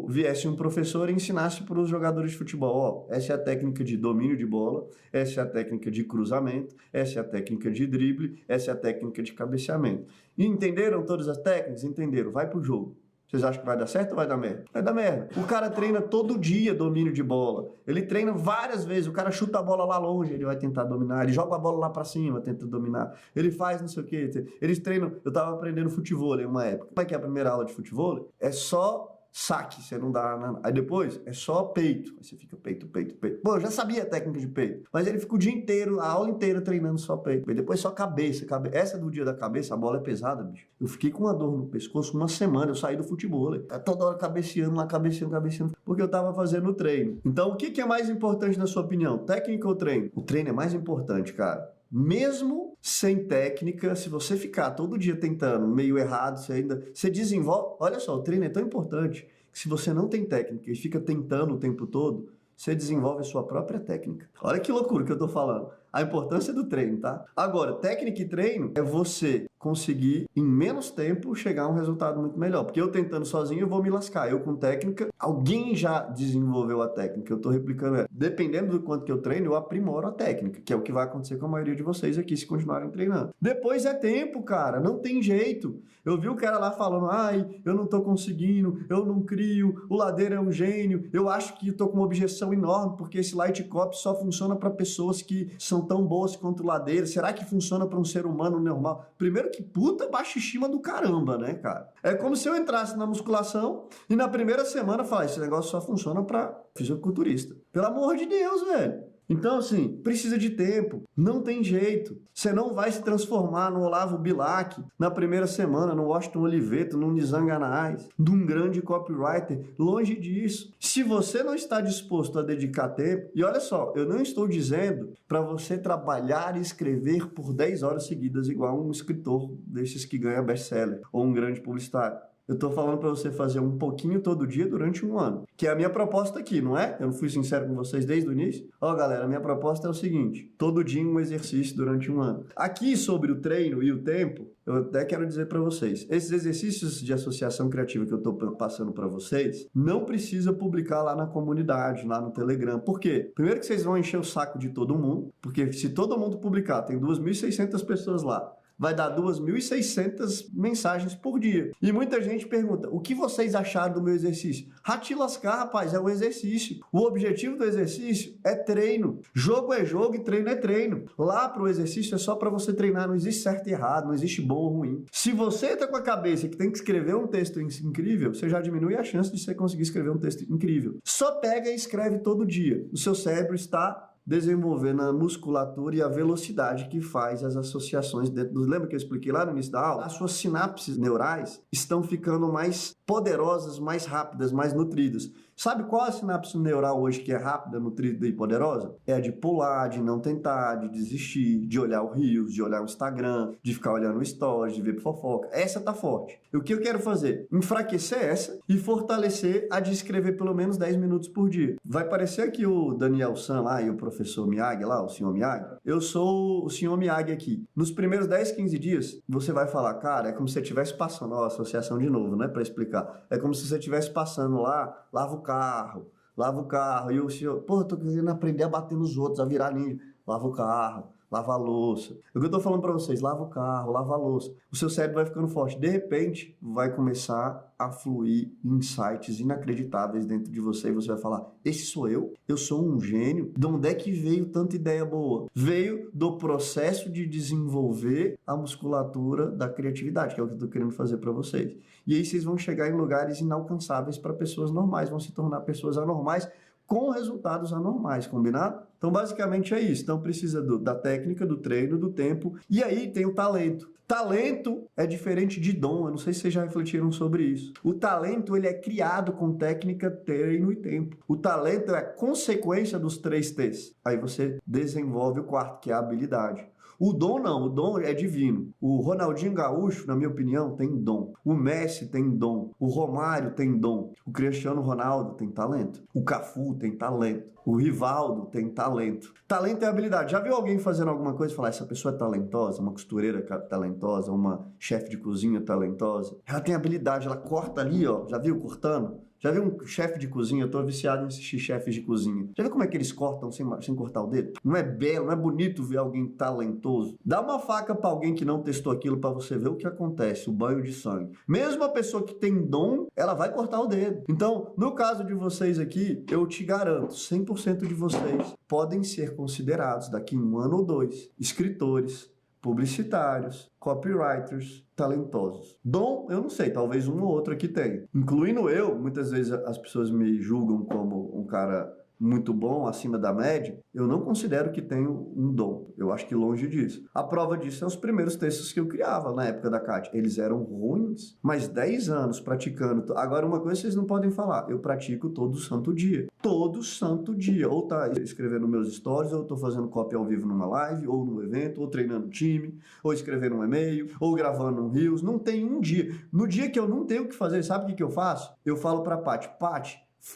viesse um professor e ensinasse para os jogadores de futebol: essa é a técnica de domínio de bola, essa é a técnica de cruzamento, essa é a técnica de drible, essa é a técnica de cabeceamento. E entenderam todas as técnicas? Entenderam. Vai pro jogo. Vocês acham que vai dar certo ou vai dar merda? Vai dar merda. O cara treina todo dia domínio de bola. Ele treina várias vezes. O cara chuta a bola lá longe, ele vai tentar dominar. Ele joga a bola lá pra cima, tenta dominar. Ele faz não sei o quê. Eles treinam. Eu tava aprendendo futevôlei uma época. Como é que é a primeira aula de futevôlei? É só saque, você não dá nada. Aí depois é só peito. Aí você fica peito, peito, peito. Pô, eu já sabia a técnica de peito. Mas ele fica o dia inteiro, a aula inteira treinando só peito. E depois só cabeça. Essa do dia da cabeça, a bola é pesada, bicho. Eu fiquei com uma dor no pescoço uma semana. Eu saí do futebol. Toda hora cabeceando lá, cabeceando. Porque eu tava fazendo o treino. Então, o que é mais importante na sua opinião? Técnica ou treino? O treino é mais importante, cara. Mesmo sem técnica, se você ficar todo dia tentando meio errado, você desenvolve. Olha só, o treino é tão importante que se você não tem técnica e fica tentando o tempo todo, você desenvolve a sua própria técnica. Olha que loucura que eu tô falando. A importância do treino, tá? Agora, técnica e treino é você conseguir, em menos tempo, chegar a um resultado muito melhor. Porque eu tentando sozinho, eu vou me lascar. Eu com técnica, alguém já desenvolveu a técnica. Eu tô replicando ela. Dependendo do quanto que eu treino, eu aprimoro a técnica, que é o que vai acontecer com a maioria de vocês aqui, se continuarem treinando. Depois é tempo, cara. Não tem jeito. Eu vi o cara lá falando: ai, eu não tô conseguindo, eu não crio, o Ladeira é um gênio, eu acho que tô com uma objeção enorme, porque esse Light Copy só funciona para pessoas que são tão boas quanto o Ladeira. Será que funciona para um ser humano normal? Primeiro que puta baixíssima do caramba, né, cara? É como se eu entrasse na musculação e na primeira semana falar: esse negócio só funciona para fisiculturista. Pelo amor de Deus, velho. Então, assim, precisa de tempo, não tem jeito. Você não vai se transformar no Olavo Bilac na primeira semana, no Washington Oliveto, no Nizam Ganais, num grande copywriter. Longe disso. Se você não está disposto a dedicar tempo, e olha só, eu não estou dizendo para você trabalhar e escrever por 10 horas seguidas, igual um escritor desses que ganha best-seller, ou um grande publicitário. Eu tô falando para você fazer um pouquinho todo dia durante um ano, que é a minha proposta aqui, não é? Eu não fui sincero com vocês desde o início? Ó, galera, a minha proposta é o seguinte: todo dia um exercício durante um ano. Aqui sobre o treino e o tempo, eu até quero dizer para vocês, esses exercícios de associação criativa que eu tô passando para vocês, não precisa publicar lá na comunidade, lá no Telegram. Por quê? Primeiro que vocês vão encher o saco de todo mundo, porque se todo mundo publicar, tem 2.600 pessoas lá, vai dar 2.600 mensagens por dia. E muita gente pergunta: o que vocês acharam do meu exercício? Te lascar, rapaz, é um exercício. O objetivo do exercício é treino. Jogo é jogo e treino é treino. Lá pro exercício é só para você treinar, não existe certo e errado, não existe bom ou ruim. Se você tá com a cabeça que tem que escrever um texto incrível, você já diminui a chance de você conseguir escrever um texto incrível. Só pega e escreve todo dia. O seu cérebro está desenvolvendo a musculatura e a velocidade que faz as associações dentro dos... Lembra que eu expliquei lá no início da aula? As suas sinapses neurais estão ficando mais poderosas, mais rápidas, mais nutridas. Sabe qual a sinapse neural hoje que é rápida, nutrida e poderosa? É a de pular, de não tentar, de desistir, de olhar o Reels, de olhar o Instagram, de ficar olhando o Stories, de ver fofoca. Essa tá forte. E o que eu quero fazer? Enfraquecer essa e fortalecer a de escrever pelo menos 10 minutos por dia. Vai parecer aqui o Daniel San lá e o professor Miyagi lá, o senhor Miyagi. Eu sou o senhor Miyagi aqui. Nos primeiros 10, 15 dias, você vai falar, cara, é como se você estivesse passando, ó, associação de novo, né, pra explicar. É como se você estivesse passando lá, lava o carro, e o senhor, pô, eu tô querendo aprender a bater nos outros, a virar ninja. Lava o carro, lava a louça. O que eu tô falando pra vocês, lava o carro, lava a louça. O seu cérebro vai ficando forte. De repente, vai começar a fluir insights inacreditáveis dentro de você e você vai falar, esse sou eu sou um gênio. De onde é que veio tanta ideia boa? Veio do processo de desenvolver a musculatura da criatividade, que é o que eu tô querendo fazer para vocês. E aí vocês vão chegar em lugares inalcançáveis para pessoas normais, vão se tornar pessoas anormais com resultados anormais, combinado? Então, basicamente é isso. Então, precisa da técnica, do treino, do tempo. E aí tem o talento. Talento é diferente de dom. Eu não sei se vocês já refletiram sobre isso. O talento, ele é criado com técnica, treino e tempo. O talento é a consequência dos 3 T's. Aí você desenvolve o quarto, que é a habilidade. O dom não, o dom é divino. O Ronaldinho Gaúcho, na minha opinião, tem dom. O Messi tem dom. O Romário tem dom. O Cristiano Ronaldo tem talento. O Cafu tem talento. O Rivaldo tem talento. Talento é habilidade. Já viu alguém fazendo alguma coisa e falar, essa pessoa é talentosa, uma costureira talentosa, uma chefe de cozinha talentosa? Ela tem habilidade, ela corta ali, ó. Já viu cortando? Já viu um chefe de cozinha? Eu tô viciado em assistir chefes de cozinha. Já viu como é que eles cortam sem cortar o dedo? Não é belo, não é bonito ver alguém talentoso. Dá uma faca pra alguém que não testou aquilo pra você ver o que acontece, o banho de sangue. Mesmo a pessoa que tem dom, ela vai cortar o dedo. Então, no caso de vocês aqui, eu te garanto, 100% de vocês podem ser considerados daqui a 1 ano ou 2, escritores, publicitários, copywriters, talentosos. Dom, eu não sei, talvez um ou outro aqui tenha. Incluindo eu, muitas vezes as pessoas me julgam como um cara muito bom, acima da média. Eu não considero que tenho um dom. Eu acho que longe disso. A prova disso são os primeiros textos que eu criava na época da Kátia. Eles eram ruins, mas 10 anos praticando. Agora, uma coisa vocês não podem falar. Eu pratico todo santo dia. Todo santo dia. Ou tá escrevendo meus stories, ou tô fazendo cópia ao vivo numa live, ou no evento, ou treinando time, ou escrevendo um e-mail, ou gravando um Reels. Não tem um dia. No dia que eu não tenho o que fazer, sabe o que eu faço? Eu falo pra Paty,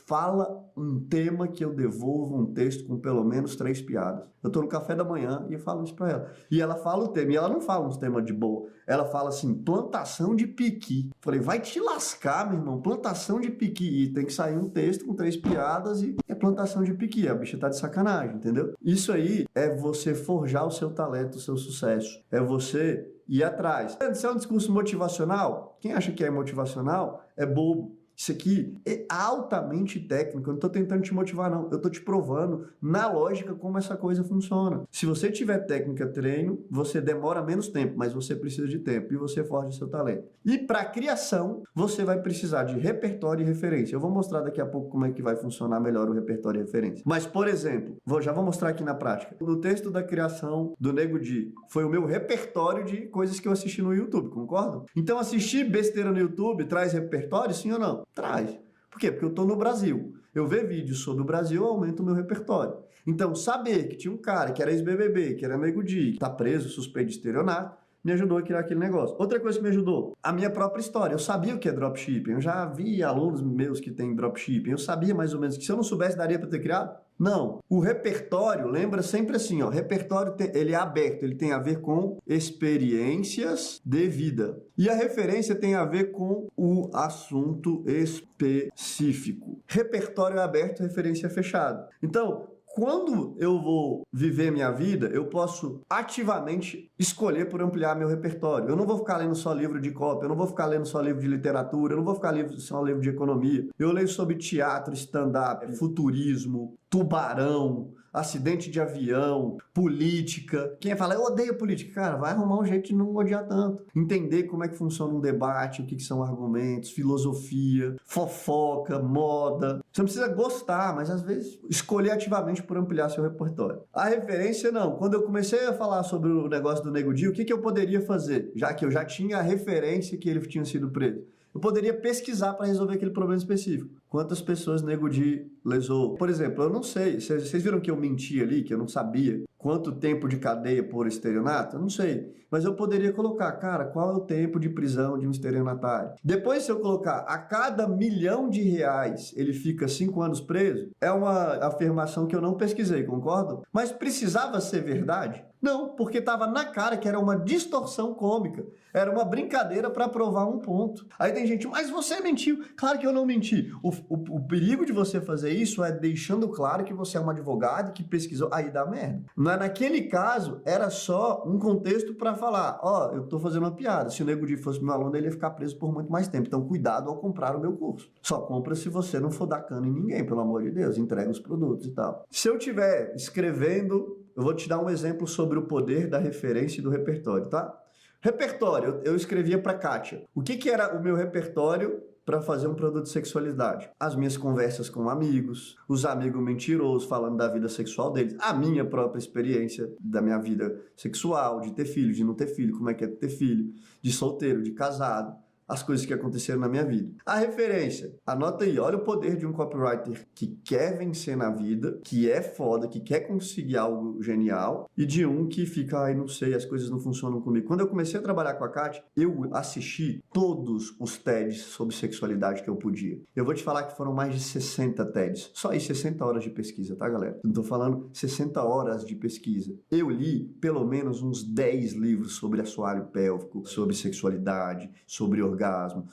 fala um tema que eu devolvo um texto com pelo menos 3 piadas. Eu tô no café da manhã e eu falo isso pra ela. E ela fala o tema, e ela não fala uns temas de boa. Ela fala assim, plantação de piqui. Falei, vai te lascar, meu irmão, plantação de piqui. E tem que sair um texto com 3 piadas e é plantação de piqui. A bicha tá de sacanagem, entendeu? Isso aí é você forjar o seu talento, o seu sucesso. É você ir atrás. Se é um discurso motivacional, quem acha que é motivacional é bobo. Isso aqui é altamente técnico, eu não estou tentando te motivar não, eu estou te provando na lógica como essa coisa funciona. Se você tiver técnica, treino, você demora menos tempo, mas você precisa de tempo e você forja o seu talento. E para criação, você vai precisar de repertório e referência. Eu vou mostrar daqui a pouco como é que vai funcionar melhor o repertório e referência. Mas, por exemplo, já vou mostrar aqui na prática. No texto da criação do Nego Di, foi o meu repertório de coisas que eu assisti no YouTube, concordam? Então, assistir besteira no YouTube traz repertório, sim ou não? Traz. Por quê? Porque eu estou no Brasil. Eu ver vídeos sobre o Brasil, aumenta o meu repertório. Então, saber que tinha um cara que era ex-BBB, que era Nego Di, que está preso, suspeito de estelionato, me ajudou a criar aquele negócio. Outra coisa que me ajudou, a minha própria história. Eu sabia o que é dropshipping. Eu já vi alunos meus que têm dropshipping. Eu sabia mais ou menos que se eu não soubesse, daria para ter criado? Não. O repertório, lembra sempre assim, ó. Repertório, ele é aberto. Ele tem a ver com experiências de vida. E a referência tem a ver com o assunto específico. Repertório é aberto, referência é fechado. Então, quando eu vou viver minha vida, eu posso ativamente escolher por ampliar meu repertório. Eu não vou ficar lendo só livro de cópia, eu não vou ficar lendo só livro de literatura, eu não vou ficar lendo só livro de economia. Eu leio sobre teatro, stand-up, futurismo, tubarão, acidente de avião, política. Quem fala, eu odeio política. Cara, vai arrumar um jeito de não odiar tanto. Entender como é que funciona um debate, o que são argumentos, filosofia, fofoca, moda. Você não precisa gostar, mas às vezes escolher ativamente por ampliar seu repertório. A referência, não. Quando eu comecei a falar sobre o negócio do Nego Di, o que eu poderia fazer? Já que eu já tinha a referência que ele tinha sido preso. Eu poderia pesquisar para resolver aquele problema específico. Quantas pessoas Nego Di lesou? Por exemplo, eu não sei, vocês viram que eu menti ali, que eu não sabia quanto tempo de cadeia por estelionato? Eu não sei, mas eu poderia colocar, cara, qual é o tempo de prisão de um estelionatário? Depois, se eu colocar a cada R$ 1.000.000 ele fica 5 anos preso, é uma afirmação que eu não pesquisei, concordam? Mas precisava ser verdade? Não, porque estava na cara que era uma distorção cômica, era uma brincadeira para provar um ponto. Aí tem gente, mas você mentiu. Claro que eu não menti. O perigo de você fazer isso é deixando claro que você é um advogado que pesquisou, aí dá merda. Mas naquele caso, era só um contexto para falar, ó, eu tô fazendo uma piada, se o Nego Di fosse meu aluno, ele ia ficar preso por muito mais tempo, então cuidado ao comprar o meu curso. Só compra se você não for dar cano em ninguém, pelo amor de Deus, entrega os produtos e tal. Se eu estiver escrevendo, eu vou te dar um exemplo sobre o poder da referência e do repertório, tá? Repertório, eu escrevia para Kátia. O que era o meu repertório para fazer um produto de sexualidade? As minhas conversas com amigos, os amigos mentirosos falando da vida sexual deles, a minha própria experiência da minha vida sexual, de ter filho, de não ter filho, como é que é ter filho, de solteiro, de casado, as coisas que aconteceram na minha vida. A referência, anota aí, olha o poder de um copywriter que quer vencer na vida, que é foda, que quer conseguir algo genial, e de um que fica, ai, não sei, as coisas não funcionam comigo. Quando eu comecei a trabalhar com a Kátia, eu assisti todos os TEDs sobre sexualidade que eu podia. Eu vou te falar que foram mais de 60 TEDs. Só aí 60 horas de pesquisa, tá, galera? Não tô falando 60 horas de pesquisa. Eu li pelo menos uns 10 livros sobre assoalho pélvico, sobre sexualidade, sobre orgasmo,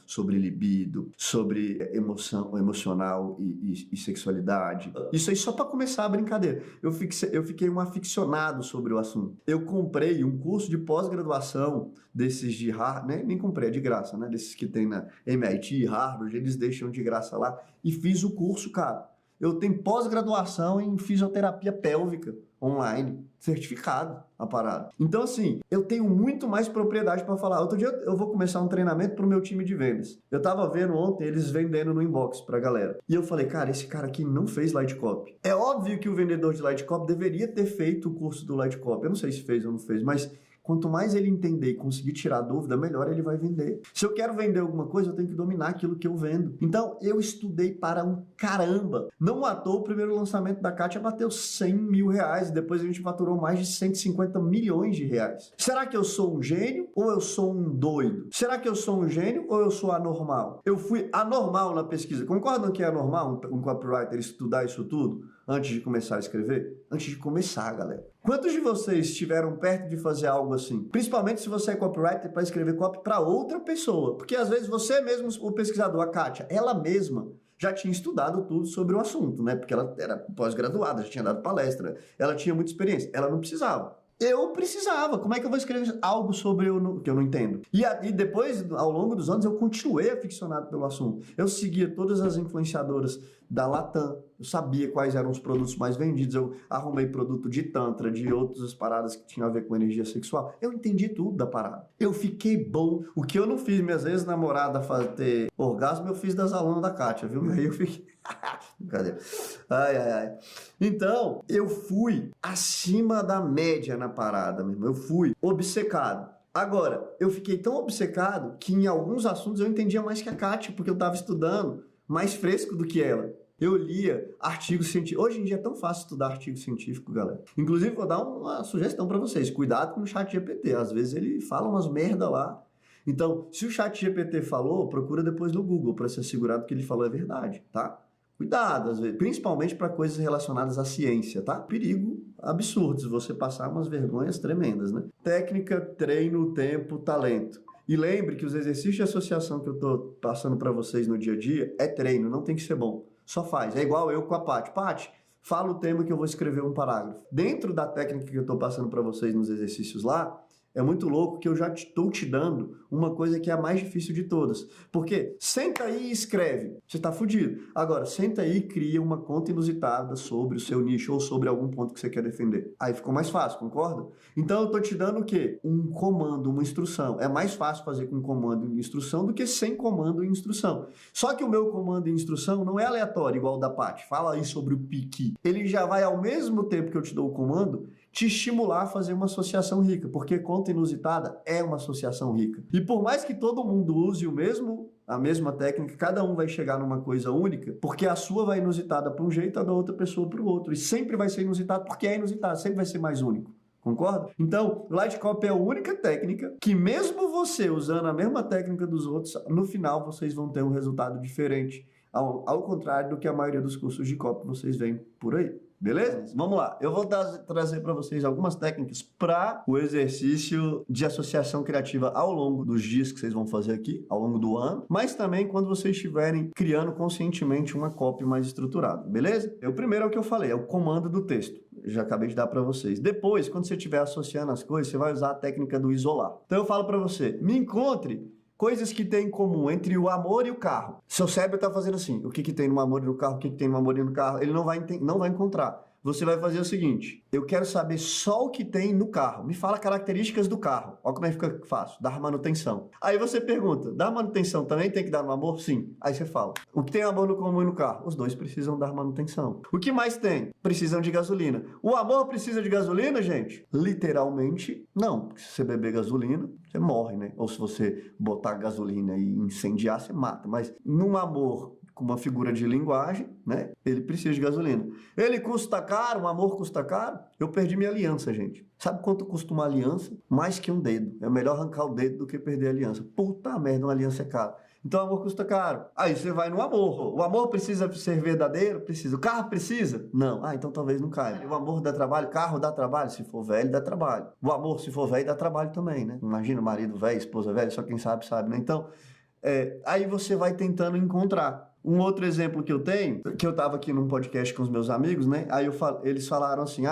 sobre libido, sobre emocional e sexualidade. Isso aí só para começar a brincadeira. Eu fiquei um aficionado sobre o assunto. Eu comprei um curso de pós-graduação desses de Harvard, né? Nem comprei, é de graça, né? Desses que tem na MIT, Harvard, eles deixam de graça lá. E fiz o curso, cara. Eu tenho pós-graduação em fisioterapia pélvica online, certificado a parada. Então, assim, eu tenho muito mais propriedade para falar. Outro dia eu vou começar um treinamento pro meu time de vendas. Eu tava vendo ontem eles vendendo no inbox pra galera. E eu falei, cara, esse cara aqui não fez Light Copy. É óbvio que o vendedor de Light Copy deveria ter feito o curso do Light Copy. Eu não sei se fez ou não fez, mas quanto mais ele entender e conseguir tirar dúvida, melhor ele vai vender. Se eu quero vender alguma coisa, eu tenho que dominar aquilo que eu vendo. Então, eu estudei para um caramba. Não à toa, o primeiro lançamento da Kátia bateu R$100 mil e depois a gente faturou mais de 150 milhões de reais. Será que eu sou um gênio ou eu sou um doido? Será que eu sou um gênio ou eu sou anormal? Eu fui anormal na pesquisa. Concordam que é anormal um copywriter estudar isso tudo antes de começar a escrever? Antes de começar, galera. Quantos de vocês estiveram perto de fazer algo assim? Principalmente se você é copywriter para escrever copy para outra pessoa. Porque às vezes você mesmo, o pesquisador, a Kátia, ela mesma já tinha estudado tudo sobre o assunto, né? Porque ela era pós-graduada, já tinha dado palestra, ela tinha muita experiência. Ela não precisava. Eu precisava. Como é que eu vou escrever algo sobre que eu não entendo? E depois, ao longo dos anos, eu continuei aficionado pelo assunto. Eu seguia todas as influenciadoras da Latam. Eu sabia quais eram os produtos mais vendidos. Eu arrumei produto de tantra, de outras paradas que tinham a ver com energia sexual. Eu entendi tudo da parada. Eu fiquei bom. O que eu não fiz, minhas ex-namoradas ter orgasmo, eu fiz das alunas da Kátia, viu? Aí eu fiquei... Cadê? Ai. Então, eu fui acima da média na parada, meu irmão. Eu fui obcecado. Agora, eu fiquei tão obcecado que em alguns assuntos eu entendia mais que a Kátia, porque eu estava estudando mais fresco do que ela. Eu lia artigos científicos. Hoje em dia é tão fácil estudar artigo científico, galera. Inclusive, vou dar uma sugestão para vocês. Cuidado com o ChatGPT. Às vezes ele fala umas merda lá. Então, se o ChatGPT falou, procura depois no Google para se assegurar que ele falou é verdade, tá? Cuidado, às vezes, principalmente para coisas relacionadas à ciência, tá? Perigo absurdo se você passar umas vergonhas tremendas, né? Técnica, treino, tempo, talento. E lembre que os exercícios de associação que eu tô passando para vocês no dia a dia é treino, não tem que ser bom. Só faz. É igual eu com a Paty. Paty, fala o tema que eu vou escrever um parágrafo. Dentro da técnica que eu tô passando para vocês nos exercícios lá, é muito louco que eu já estou te dando uma coisa que é a mais difícil de todas. Porque senta aí e escreve. Você está fudido. Agora, senta aí e cria uma conta inusitada sobre o seu nicho ou sobre algum ponto que você quer defender. Aí ficou mais fácil, concorda? Então eu estou te dando o quê? Um comando, uma instrução. É mais fácil fazer com comando e instrução do que sem comando e instrução. Só que o meu comando e instrução não é aleatório, igual o da Paty. Fala aí sobre o pique. Ele já vai, ao mesmo tempo que eu te dou o comando, te estimular a fazer uma associação rica, porque conta inusitada é uma associação rica. E por mais que todo mundo use o mesmo a mesma técnica, cada um vai chegar numa coisa única, porque a sua vai inusitada para um jeito, a da outra pessoa para o outro. E sempre vai ser inusitado porque é inusitado, sempre vai ser mais único. Concorda? Então, Light Copy é a única técnica que, mesmo você usando a mesma técnica dos outros, no final vocês vão ter um resultado diferente, ao contrário do que a maioria dos cursos de copy vocês veem por aí. Beleza? Vamos lá. Eu vou trazer para vocês algumas técnicas para o exercício de associação criativa ao longo dos dias que vocês vão fazer aqui, ao longo do ano, mas também quando vocês estiverem criando conscientemente uma copy mais estruturada. Beleza? O primeiro é o que eu falei, é o comando do texto. Já acabei de dar para vocês. Depois, quando você estiver associando as coisas, você vai usar a técnica do isolar. Então eu falo para você, me encontre coisas que tem em comum entre o amor e o carro. Seu cérebro está fazendo assim, o que tem no amor e no carro, o que tem no amor e no carro, ele não vai encontrar. Você vai fazer o seguinte, eu quero saber só o que tem no carro. Me fala características do carro. Olha como é que fica fácil, dar manutenção. Aí você pergunta, dar manutenção também tem que dar no amor? Sim. Aí você fala, o que tem amor no comum e no carro? Os dois precisam dar manutenção. O que mais tem? Precisam de gasolina. O amor precisa de gasolina, gente? Literalmente, não. Se você beber gasolina, você morre, né? Ou se você botar gasolina e incendiar, você mata. Mas num amor com uma figura de linguagem, né? Ele precisa de gasolina. Ele custa caro, um amor custa caro? Eu perdi minha aliança, gente. Sabe quanto custa uma aliança? Mais que um dedo. É melhor arrancar o dedo do que perder a aliança. Puta merda, uma aliança é cara. Então o amor custa caro. Aí você vai no amor. O amor precisa ser verdadeiro? Precisa. O carro precisa? Não. Ah, então talvez não caia. O amor dá trabalho? Carro dá trabalho? Se for velho, dá trabalho. O amor, se for velho, dá trabalho também, né? Imagina, marido velho, esposa velha, só quem sabe, sabe, né? Então, aí você vai tentando encontrar. Um outro exemplo que eu tenho, que eu estava aqui num podcast com os meus amigos, né? Aí eles falaram assim,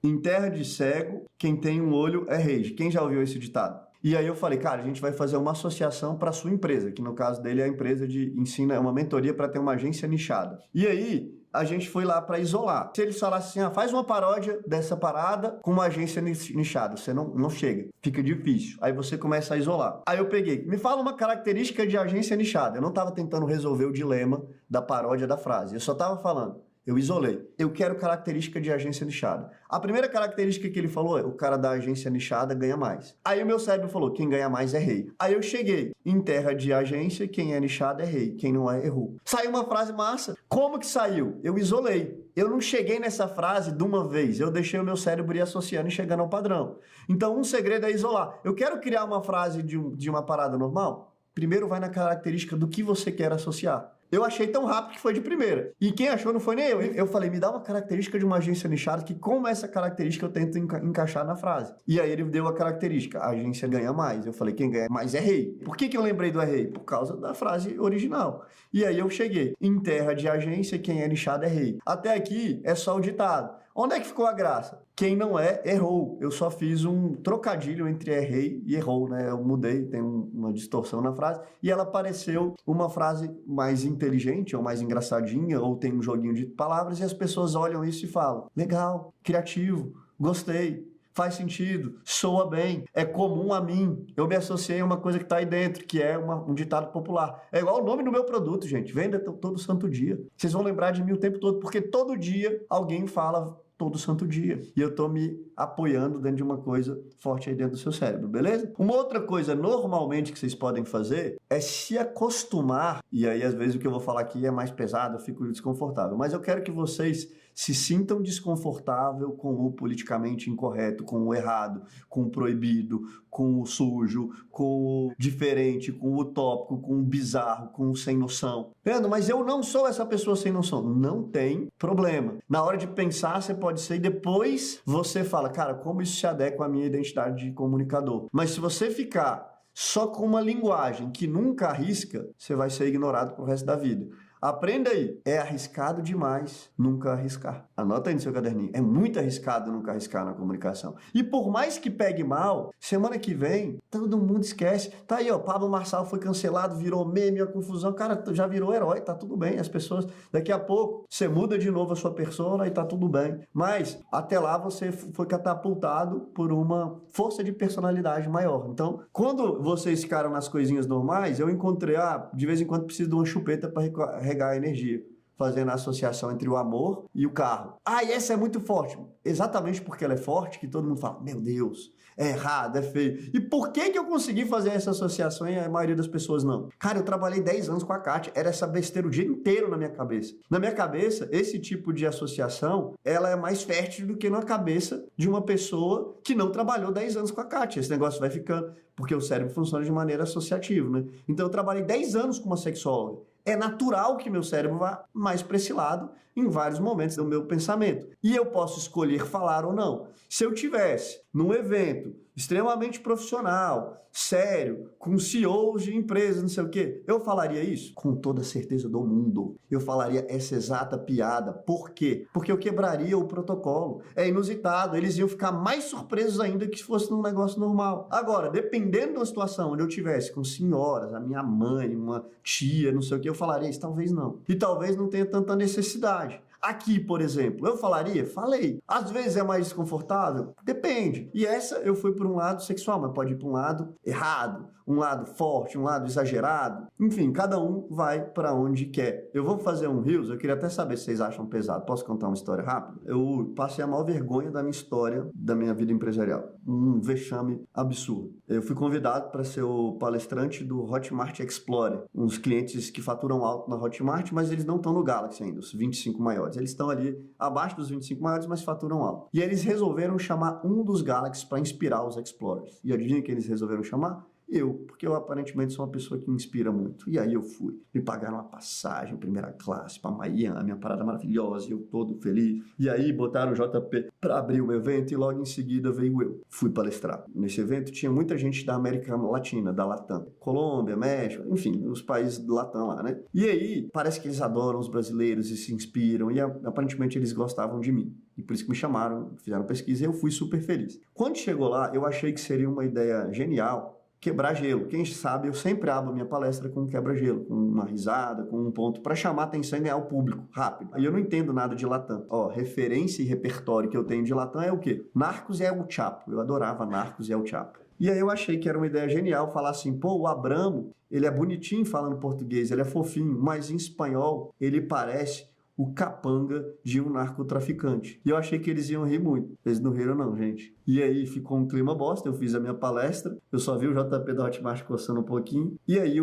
em terra de cego, quem tem um olho é rei. Quem já ouviu esse ditado? E aí eu falei, cara, a gente vai fazer uma associação para a sua empresa, que no caso dele é a empresa de ensino, é uma mentoria para ter uma agência nichada. E aí a gente foi lá para isolar. Se eles falassem assim, faz uma paródia dessa parada com uma agência nichada, você não chega, fica difícil. Aí você começa a isolar. Aí eu peguei, me fala uma característica de agência nichada. Eu não estava tentando resolver o dilema da paródia da frase, eu só estava falando. Eu isolei. Eu quero característica de agência nichada. A primeira característica que ele falou é o cara da agência nichada ganha mais. Aí o meu cérebro falou, quem ganha mais é rei. Aí eu cheguei, em terra de agência, quem é nichado é rei. Quem não é, errou. Saiu uma frase massa. Como que saiu? Eu isolei. Eu não cheguei nessa frase de uma vez. Eu deixei o meu cérebro ir associando e chegando ao padrão. Então um segredo é isolar. Eu quero criar uma frase de uma parada normal? Primeiro vai na característica do que você quer associar. Eu achei tão rápido que foi de primeira. E quem achou não foi nem eu. Eu falei, me dá uma característica de uma agência nichada que com essa característica eu tento encaixar na frase. E aí ele deu a característica, a agência ganha mais. Eu falei, quem ganha mais é rei. Por que eu lembrei do é rei? Por causa da frase original. E aí eu cheguei, em terra de agência, quem é nichado é rei. Até aqui é só o ditado. Onde é que ficou a graça? Quem não é, errou. Eu só fiz um trocadilho entre errei e errou, né? Eu mudei, tem uma distorção na frase, e ela pareceu uma frase mais inteligente, ou mais engraçadinha, ou tem um joguinho de palavras, e as pessoas olham isso e falam, legal, criativo, gostei, faz sentido, soa bem, é comum a mim. Eu me associei a uma coisa que está aí dentro, que é um ditado popular. É igual o nome do meu produto, gente. Venda todo santo dia. Vocês vão lembrar de mim o tempo todo, porque todo dia alguém fala todo santo dia. E eu tô me apoiando dentro de uma coisa forte aí dentro do seu cérebro, beleza? Uma outra coisa normalmente que vocês podem fazer é se acostumar, e aí às vezes o que eu vou falar aqui é mais pesado, eu fico desconfortável, mas eu quero que vocês se sintam desconfortável com o politicamente incorreto, com o errado, com o proibido, com o sujo, com o diferente, com o utópico, com o bizarro, com o sem noção. Leandro, mas eu não sou essa pessoa sem noção. Não tem problema. Na hora de pensar, você pode ser e depois você fala, cara, como isso se adequa à minha identidade de comunicador? Mas se você ficar só com uma linguagem que nunca arrisca, você vai ser ignorado pro resto da vida. Aprenda aí, é arriscado demais nunca arriscar. Anota aí no seu caderninho, é muito arriscado nunca arriscar na comunicação. E por mais que pegue mal, semana que vem, todo mundo esquece. Tá aí, ó, Pablo Marçal foi cancelado, virou meme, a confusão, cara, já virou herói, tá tudo bem. As pessoas, daqui a pouco, você muda de novo a sua persona e tá tudo bem. Mas, até lá, você foi catapultado por uma força de personalidade maior. Então, quando vocês ficaram nas coisinhas normais, eu encontrei, de vez em quando preciso de uma chupeta para regar a energia. fazendo a associação entre o amor e o carro. Ah, e essa é muito forte. Exatamente porque ela é forte que todo mundo fala, meu Deus, é errado, é feio. E por que eu consegui fazer essa associação e a maioria das pessoas não? Cara, eu trabalhei 10 anos com a Kátia, era essa besteira o dia inteiro na minha cabeça. Na minha cabeça, esse tipo de associação, ela é mais fértil do que na cabeça de uma pessoa que não trabalhou 10 anos com a Kátia. Esse negócio vai ficando, porque o cérebro funciona de maneira associativa, né? Então eu trabalhei 10 anos com uma sexóloga. É natural que meu cérebro vá mais para esse lado em vários momentos do meu pensamento. E eu posso escolher falar ou não. Se eu tivesse num evento extremamente profissional, sério, com CEOs de empresas, não sei o quê, eu falaria isso? Com toda a certeza do mundo. Eu falaria essa exata piada. Por quê? Porque eu quebraria o protocolo. É inusitado. Eles iam ficar mais surpresos ainda que se fosse num negócio normal. Agora, dependendo da situação onde eu tivesse com senhoras, a minha mãe, uma tia, não sei o quê, eu falaria isso? Talvez não. E talvez não tenha tanta necessidade. Aqui, por exemplo, eu falaria? Falei. Às vezes é mais desconfortável? Depende. E essa eu fui por um lado sexual, mas pode ir para um lado errado, um lado forte, um lado exagerado. Enfim, cada um vai para onde quer. Eu vou fazer um Reels, eu queria até saber se vocês acham pesado. Posso contar uma história rápida? Eu passei a maior vergonha da minha história, da minha vida empresarial. Um vexame absurdo. Eu fui convidado para ser o palestrante do Hotmart Explorer. Uns clientes que faturam alto na Hotmart, mas eles não estão no Galaxy ainda, os 25 maiores. Eles estão ali abaixo dos 25 maiores, mas faturam alto. E eles resolveram chamar um dos Galaxies para inspirar os Explorers. E adivinha quem eles resolveram chamar? Eu, porque eu aparentemente sou uma pessoa que inspira muito. E aí eu fui. Me pagaram uma passagem, primeira classe, para Miami, uma parada maravilhosa, e eu todo feliz. E aí botaram o JP para abrir o evento e logo em seguida veio eu. Fui palestrar. Nesse evento tinha muita gente da América Latina, da Latam. Colômbia, México, enfim, os países do Latam lá, né? E aí, parece que eles adoram os brasileiros e se inspiram, e aparentemente eles gostavam de mim. E por isso que me chamaram, fizeram pesquisa e eu fui super feliz. Quando chegou lá, eu achei que seria uma ideia genial quebrar gelo. Quem sabe, eu sempre abro minha palestra com um quebra-gelo, com uma risada, com um ponto, para chamar a atenção e ganhar o público rápido. Aí eu não entendo nada de Latam. Ó, referência e repertório que eu tenho de Latam é o quê? Narcos e El Chapo. Eu adorava Narcos e El Chapo. E aí eu achei que era uma ideia genial falar assim, pô, o Abramo, ele é bonitinho falando português, ele é fofinho, mas em espanhol ele parece o capanga de um narcotraficante. E eu achei que eles iam rir muito. Eles não riram não, gente. E aí ficou um clima bosta, eu fiz a minha palestra, eu só vi o JP da Hotmart coçando um pouquinho, e aí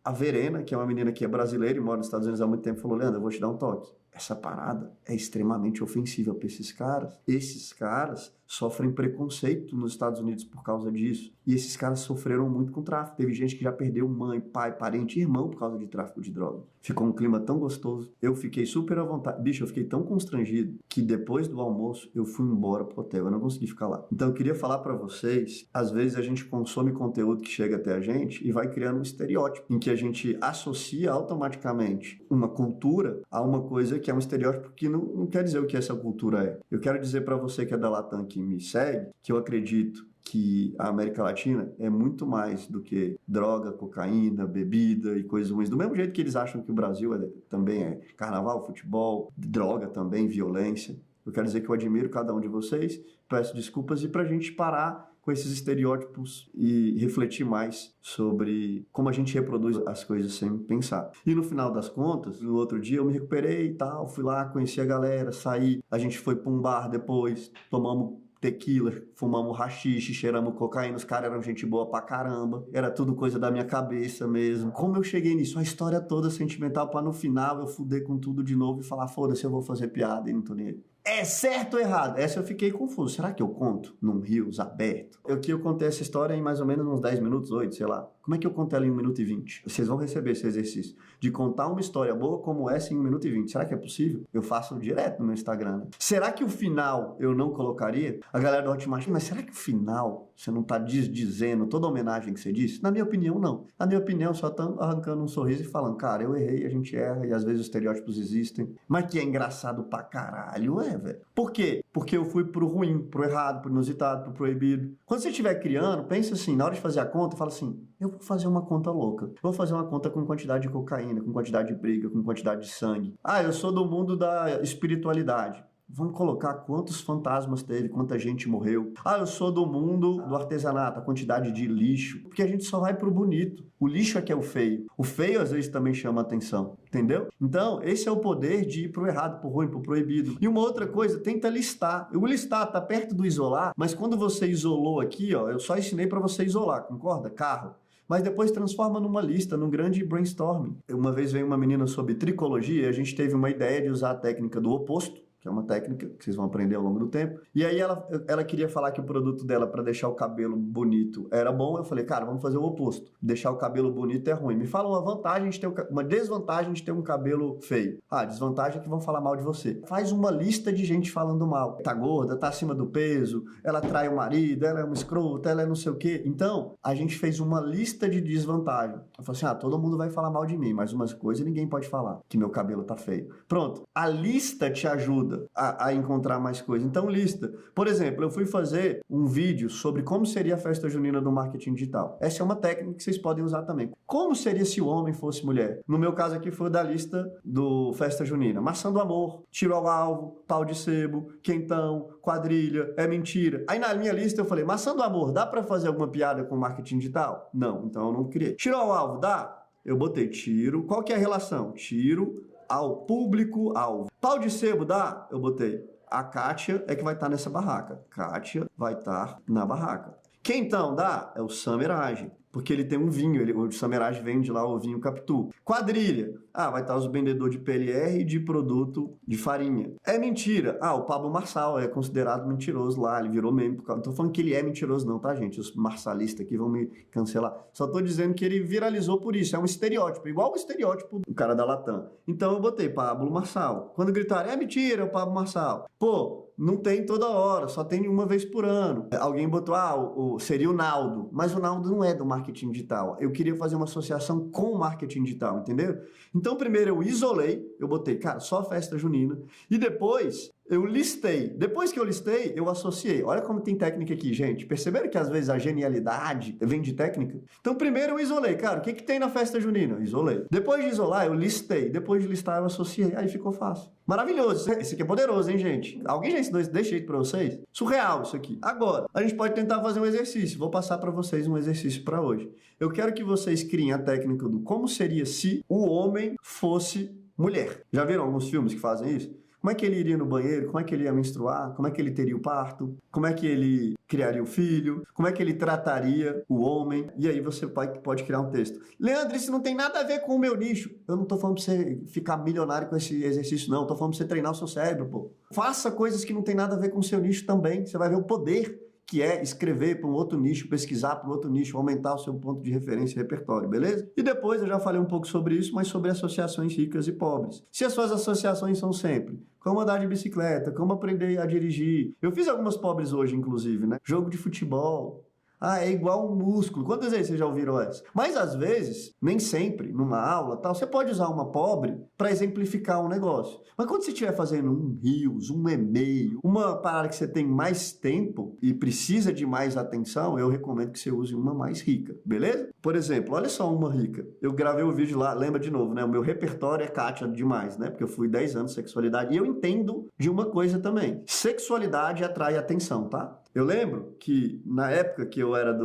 a Verena, que é uma menina que é brasileira e mora nos Estados Unidos há muito tempo, falou, Leandro, eu vou te dar um toque. Essa parada é extremamente ofensiva para esses caras. Esses caras sofrem preconceito nos Estados Unidos por causa disso. E esses caras sofreram muito com tráfico. Teve gente que já perdeu mãe, pai, parente, irmão por causa de tráfico de droga. Ficou um clima tão gostoso. Eu fiquei super à vontade. Bicho, eu fiquei tão constrangido que depois do almoço eu fui embora pro hotel. Eu não consegui ficar lá. Então eu queria falar para vocês, às vezes a gente consome conteúdo que chega até a gente e vai criando um estereótipo em que a gente associa automaticamente uma cultura a uma coisa que é um estereótipo que não quer dizer o que essa cultura é. Eu quero dizer para você que é da Latam que me segue, que eu acredito que a América Latina é muito mais do que droga, cocaína, bebida e coisas ruins. Do mesmo jeito que eles acham que o Brasil também é carnaval, futebol, droga também, violência. Eu quero dizer que eu admiro cada um de vocês, peço desculpas e pra gente parar com esses estereótipos e refletir mais sobre como a gente reproduz as coisas sem pensar. E no final das contas, no outro dia eu me recuperei e tal, fui lá, conheci a galera, saí, a gente foi pra um bar depois, tomamos tequila, fumamos haxixe, cheiramos cocaína, os caras eram gente boa pra caramba, era tudo coisa da minha cabeça mesmo. Como eu cheguei nisso? A história toda sentimental pra no final eu fuder com tudo de novo e falar, foda-se, eu vou fazer piada e não tô nem aí. É certo ou errado? Essa eu fiquei confuso. Será que eu conto num Reels aberto? Eu contei essa história em mais ou menos uns 10 minutos, 8, sei lá. Como é que eu conto ela em 1 minuto e 20? Vocês vão receber esse exercício de contar uma história boa como essa em 1 minuto e 20. Será que é possível? Eu faço direto no meu Instagram, né? Será que o final eu não colocaria? A galera do Hotmart, mas será que o final você não tá desdizendo toda a homenagem que você disse? Na minha opinião, não. Na minha opinião, só estão arrancando um sorriso e falando, cara, eu errei, a gente erra e às vezes os estereótipos existem. Mas que é engraçado pra caralho, velho. Por quê? Porque eu fui pro ruim, pro errado, pro inusitado, pro proibido. Quando você estiver criando, pensa assim, na hora de fazer a conta, fala assim, eu vou fazer uma conta louca. Eu vou fazer uma conta com quantidade de cocaína, com quantidade de briga, com quantidade de sangue. Ah, eu sou do mundo da espiritualidade. Vamos colocar quantos fantasmas teve, quanta gente morreu. Ah, eu sou do mundo do artesanato, a quantidade de lixo. Porque a gente só vai pro bonito. O lixo é que é o feio. O feio às vezes também chama atenção, entendeu? Então, esse é o poder de ir pro errado, pro ruim, pro proibido. E uma outra coisa, tenta listar. O listar tá perto do isolar, mas quando você isolou aqui, ó, eu só ensinei para você isolar, concorda? Carro. Mas depois transforma numa lista, num grande brainstorming. Uma vez veio uma menina sobre tricologia e a gente teve uma ideia de usar a técnica do oposto, que é uma técnica que vocês vão aprender ao longo do tempo. E aí ela queria falar que o produto dela para deixar o cabelo bonito era bom. Eu falei, cara, vamos fazer o oposto. Deixar o cabelo bonito é ruim. Me fala uma vantagem de ter uma desvantagem de ter um cabelo feio. Ah, desvantagem é que vão falar mal de você. Faz uma lista de gente falando mal. Tá gorda, tá acima do peso, ela trai o marido, ela é uma escrota, ela é não sei o quê. Então, a gente fez uma lista de desvantagem. Eu falei assim, todo mundo vai falar mal de mim, mas umas coisas ninguém pode falar, que meu cabelo tá feio. Pronto. A lista te ajuda a encontrar mais coisas. Então, lista. Por exemplo, eu fui fazer um vídeo sobre como seria a festa junina do marketing digital. Essa é uma técnica que vocês podem usar também. Como seria se o homem fosse mulher? No meu caso aqui foi da lista do festa junina. Maçã do amor, tiro ao alvo, pau de sebo, quentão, quadrilha, é mentira. Aí na minha lista eu falei, maçã do amor, dá pra fazer alguma piada com marketing digital? Não, então eu não criei. Tiro ao alvo, dá? Eu botei tiro. Qual que é a relação? Tiro ao público-alvo. Pau de sebo dá? Eu botei. A Kátia é que vai estar nessa barraca. Kátia vai estar na barraca. Quentão dá? É o Samerage. Porque ele tem um vinho, o Samerage vende lá o vinho Capitu. Quadrilha. Vai estar os vendedores de PLR e de produto de farinha. É mentira. O Pablo Marçal é considerado mentiroso lá, ele virou meme. Não tô falando que ele é mentiroso não, tá, gente? Os marçalistas aqui vão me cancelar. Só tô dizendo que ele viralizou por isso. É um estereótipo, igual o estereótipo do cara da Latam. Então eu botei Pablo Marçal. Quando gritaram, é mentira, é o Pablo Marçal. Pô, não tem toda hora, só tem uma vez por ano. Alguém botou, seria o Naldo. Mas o Naldo não é do marketing digital. Eu queria fazer uma associação com o marketing digital, entendeu? Então, primeiro eu isolei, eu botei, cara, só festa junina. E depois eu listei. Depois que eu listei, eu associei. Olha como tem técnica aqui, gente. Perceberam que às vezes a genialidade vem de técnica? Então, primeiro eu isolei. Cara, o que tem na festa junina? Eu isolei. Depois de isolar, eu listei. Depois de listar, eu associei. Aí ficou fácil. Maravilhoso. Isso aqui é poderoso, hein, gente? Alguém já ensinou desse jeito pra vocês? Surreal isso aqui. Agora, a gente pode tentar fazer um exercício. Vou passar pra vocês um exercício pra hoje. Eu quero que vocês criem a técnica do como seria se o homem fosse mulher. Já viram alguns filmes que fazem isso? Como é que ele iria no banheiro? Como é que ele ia menstruar? Como é que ele teria o parto? Como é que ele criaria o filho? Como é que ele trataria o homem? E aí você pode criar um texto. Leandro, isso não tem nada a ver com o meu nicho. Eu não tô falando pra você ficar milionário com esse exercício, não. Eu tô falando pra você treinar o seu cérebro, pô. Faça coisas que não tem nada a ver com o seu nicho também. Você vai ver o poder que é escrever para um outro nicho, pesquisar para um outro nicho, aumentar o seu ponto de referência e repertório, beleza? E depois eu já falei um pouco sobre isso, mas sobre associações ricas e pobres. Se as suas associações são sempre como andar de bicicleta, como aprender a dirigir. Eu fiz algumas pobres hoje, inclusive, né? Jogo de futebol. É igual um músculo. Quantas vezes vocês já ouviram essa? Mas às vezes, nem sempre, numa aula, tal, você pode usar uma pobre para exemplificar um negócio. Mas quando você estiver fazendo um Reels, um e-mail, uma parada que você tem mais tempo e precisa de mais atenção, eu recomendo que você use uma mais rica, beleza? Por exemplo, olha só uma rica. Eu gravei o vídeo lá, lembra de novo, né? O meu repertório é Kátia demais, né? Porque eu fui 10 anos de sexualidade e eu entendo de uma coisa também. Sexualidade atrai atenção, tá? Eu lembro que na época que eu era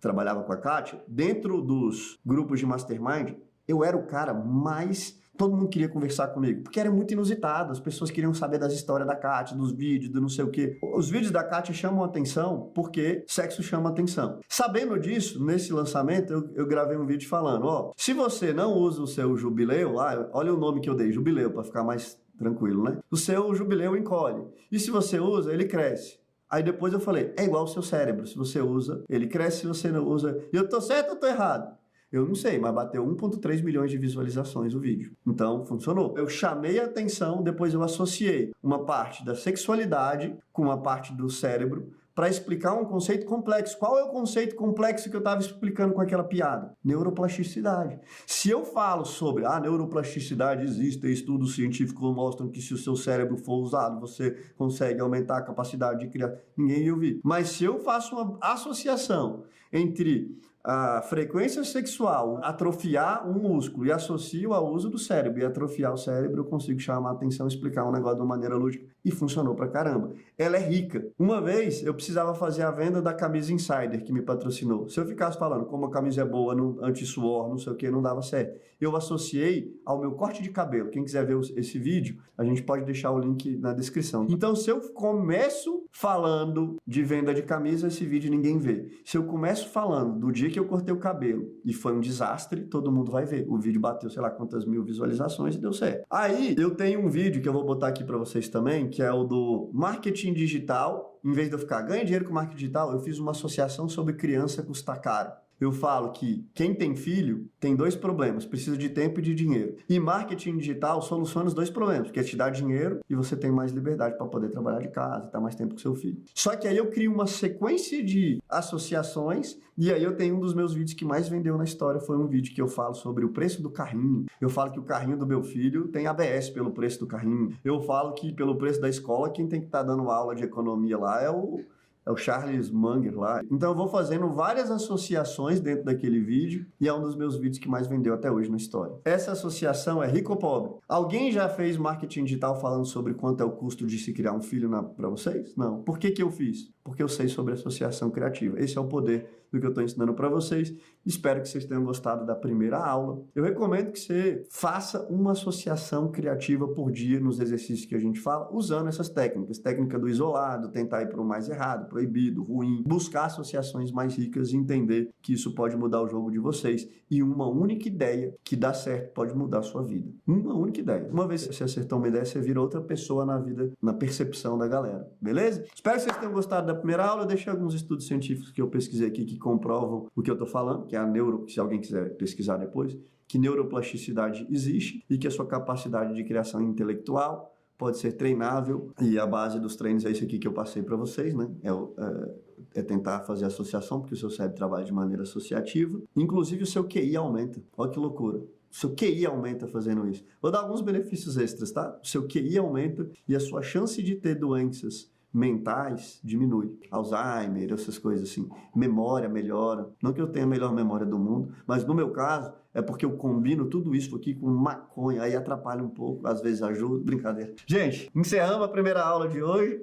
trabalhava com a Kátia, dentro dos grupos de mastermind, eu era o cara mais... Todo mundo queria conversar comigo, porque era muito inusitado. As pessoas queriam saber das histórias da Kátia, dos vídeos, do não sei o quê. Os vídeos da Kátia chamam atenção porque sexo chama atenção. Sabendo disso, nesse lançamento, eu gravei um vídeo falando, se você não usa o seu jubileu lá, olha o nome que eu dei, jubileu, para ficar mais tranquilo, né? O seu jubileu encolhe. E se você usa, ele cresce. Aí depois eu falei, é igual o seu cérebro. Se você usa, ele cresce. Se você não usa... E eu tô certo ou tô errado? Eu não sei, mas bateu 1,3 milhões de visualizações o vídeo. Então, funcionou. Eu chamei a atenção, depois eu associei uma parte da sexualidade com uma parte do cérebro para explicar um conceito complexo. Qual é o conceito complexo que eu estava explicando com aquela piada? Neuroplasticidade. Se eu falo sobre neuroplasticidade existe, estudos científicos mostram que se o seu cérebro for usado, você consegue aumentar a capacidade de criar. Ninguém ia ouvir. Mas se eu faço uma associação entre a frequência sexual atrofiar um músculo e associo ao uso do cérebro e atrofiar o cérebro, eu consigo chamar a atenção, explicar um negócio de uma maneira lúdica e funcionou pra caramba. Ela é rica. Uma vez eu precisava fazer a venda da camisa Insider que me patrocinou. Se eu ficasse falando como a camisa é boa, anti-suor, não sei o que, não dava certo. Eu associei ao meu corte de cabelo. Quem quiser ver esse vídeo, a gente pode deixar o link na descrição. Então, se eu começo falando de venda de camisa, esse vídeo ninguém vê. Se eu começo falando do dia que eu cortei o cabelo e foi um desastre, todo mundo vai ver. O vídeo bateu, sei lá, quantas mil visualizações e deu certo. Aí, eu tenho um vídeo que eu vou botar aqui para vocês também, que é o do marketing digital. Em vez de eu ficar ganhando dinheiro com marketing digital, eu fiz uma associação sobre criança custar caro. Eu falo que quem tem filho tem 2 problemas, precisa de tempo e de dinheiro. E marketing digital soluciona os 2 problemas, que é te dar dinheiro e você tem mais liberdade para poder trabalhar de casa, estar mais tempo com seu filho. Só que aí eu crio uma sequência de associações e aí eu tenho um dos meus vídeos que mais vendeu na história, foi um vídeo que eu falo sobre o preço do carrinho. Eu falo que o carrinho do meu filho tem ABS pelo preço do carrinho. Eu falo que pelo preço da escola, quem tem que estar dando aula de economia lá é o Charles Munger lá. Então eu vou fazendo várias associações dentro daquele vídeo e é um dos meus vídeos que mais vendeu até hoje na história. Essa associação é rico ou pobre? Alguém já fez marketing digital falando sobre quanto é o custo de se criar um filho para vocês? Não. Por que eu fiz? Porque eu sei sobre associação criativa. Esse é o poder do que eu estou ensinando para vocês. Espero que vocês tenham gostado da primeira aula. Eu recomendo que você faça uma associação criativa por dia nos exercícios que a gente fala, usando essas técnicas. Técnica do isolado, tentar ir para o mais errado, proibido, ruim, buscar associações mais ricas e entender que isso pode mudar o jogo de vocês. E uma única ideia que dá certo pode mudar a sua vida. Uma única ideia. Uma vez que você acertou uma ideia, você vira outra pessoa na vida, na percepção da galera. Beleza? Espero que vocês tenham gostado da primeira aula. Eu deixei alguns estudos científicos que eu pesquisei aqui que comprovam o que eu estou falando, que é a se alguém quiser pesquisar depois, que neuroplasticidade existe e que a sua capacidade de criação intelectual pode ser treinável, e a base dos treinos é isso aqui que eu passei para vocês, né? É tentar fazer associação, porque o seu cérebro trabalha de maneira associativa. Inclusive o seu QI aumenta. Olha que loucura. O seu QI aumenta fazendo isso. Vou dar alguns benefícios extras, tá? O seu QI aumenta e a sua chance de ter doenças mentais diminui. Alzheimer, essas coisas assim. Memória melhora. Não que eu tenha a melhor memória do mundo, mas no meu caso é porque eu combino tudo isso aqui com maconha, aí atrapalha um pouco, às vezes ajuda, brincadeira. Gente, encerramos a primeira aula de hoje.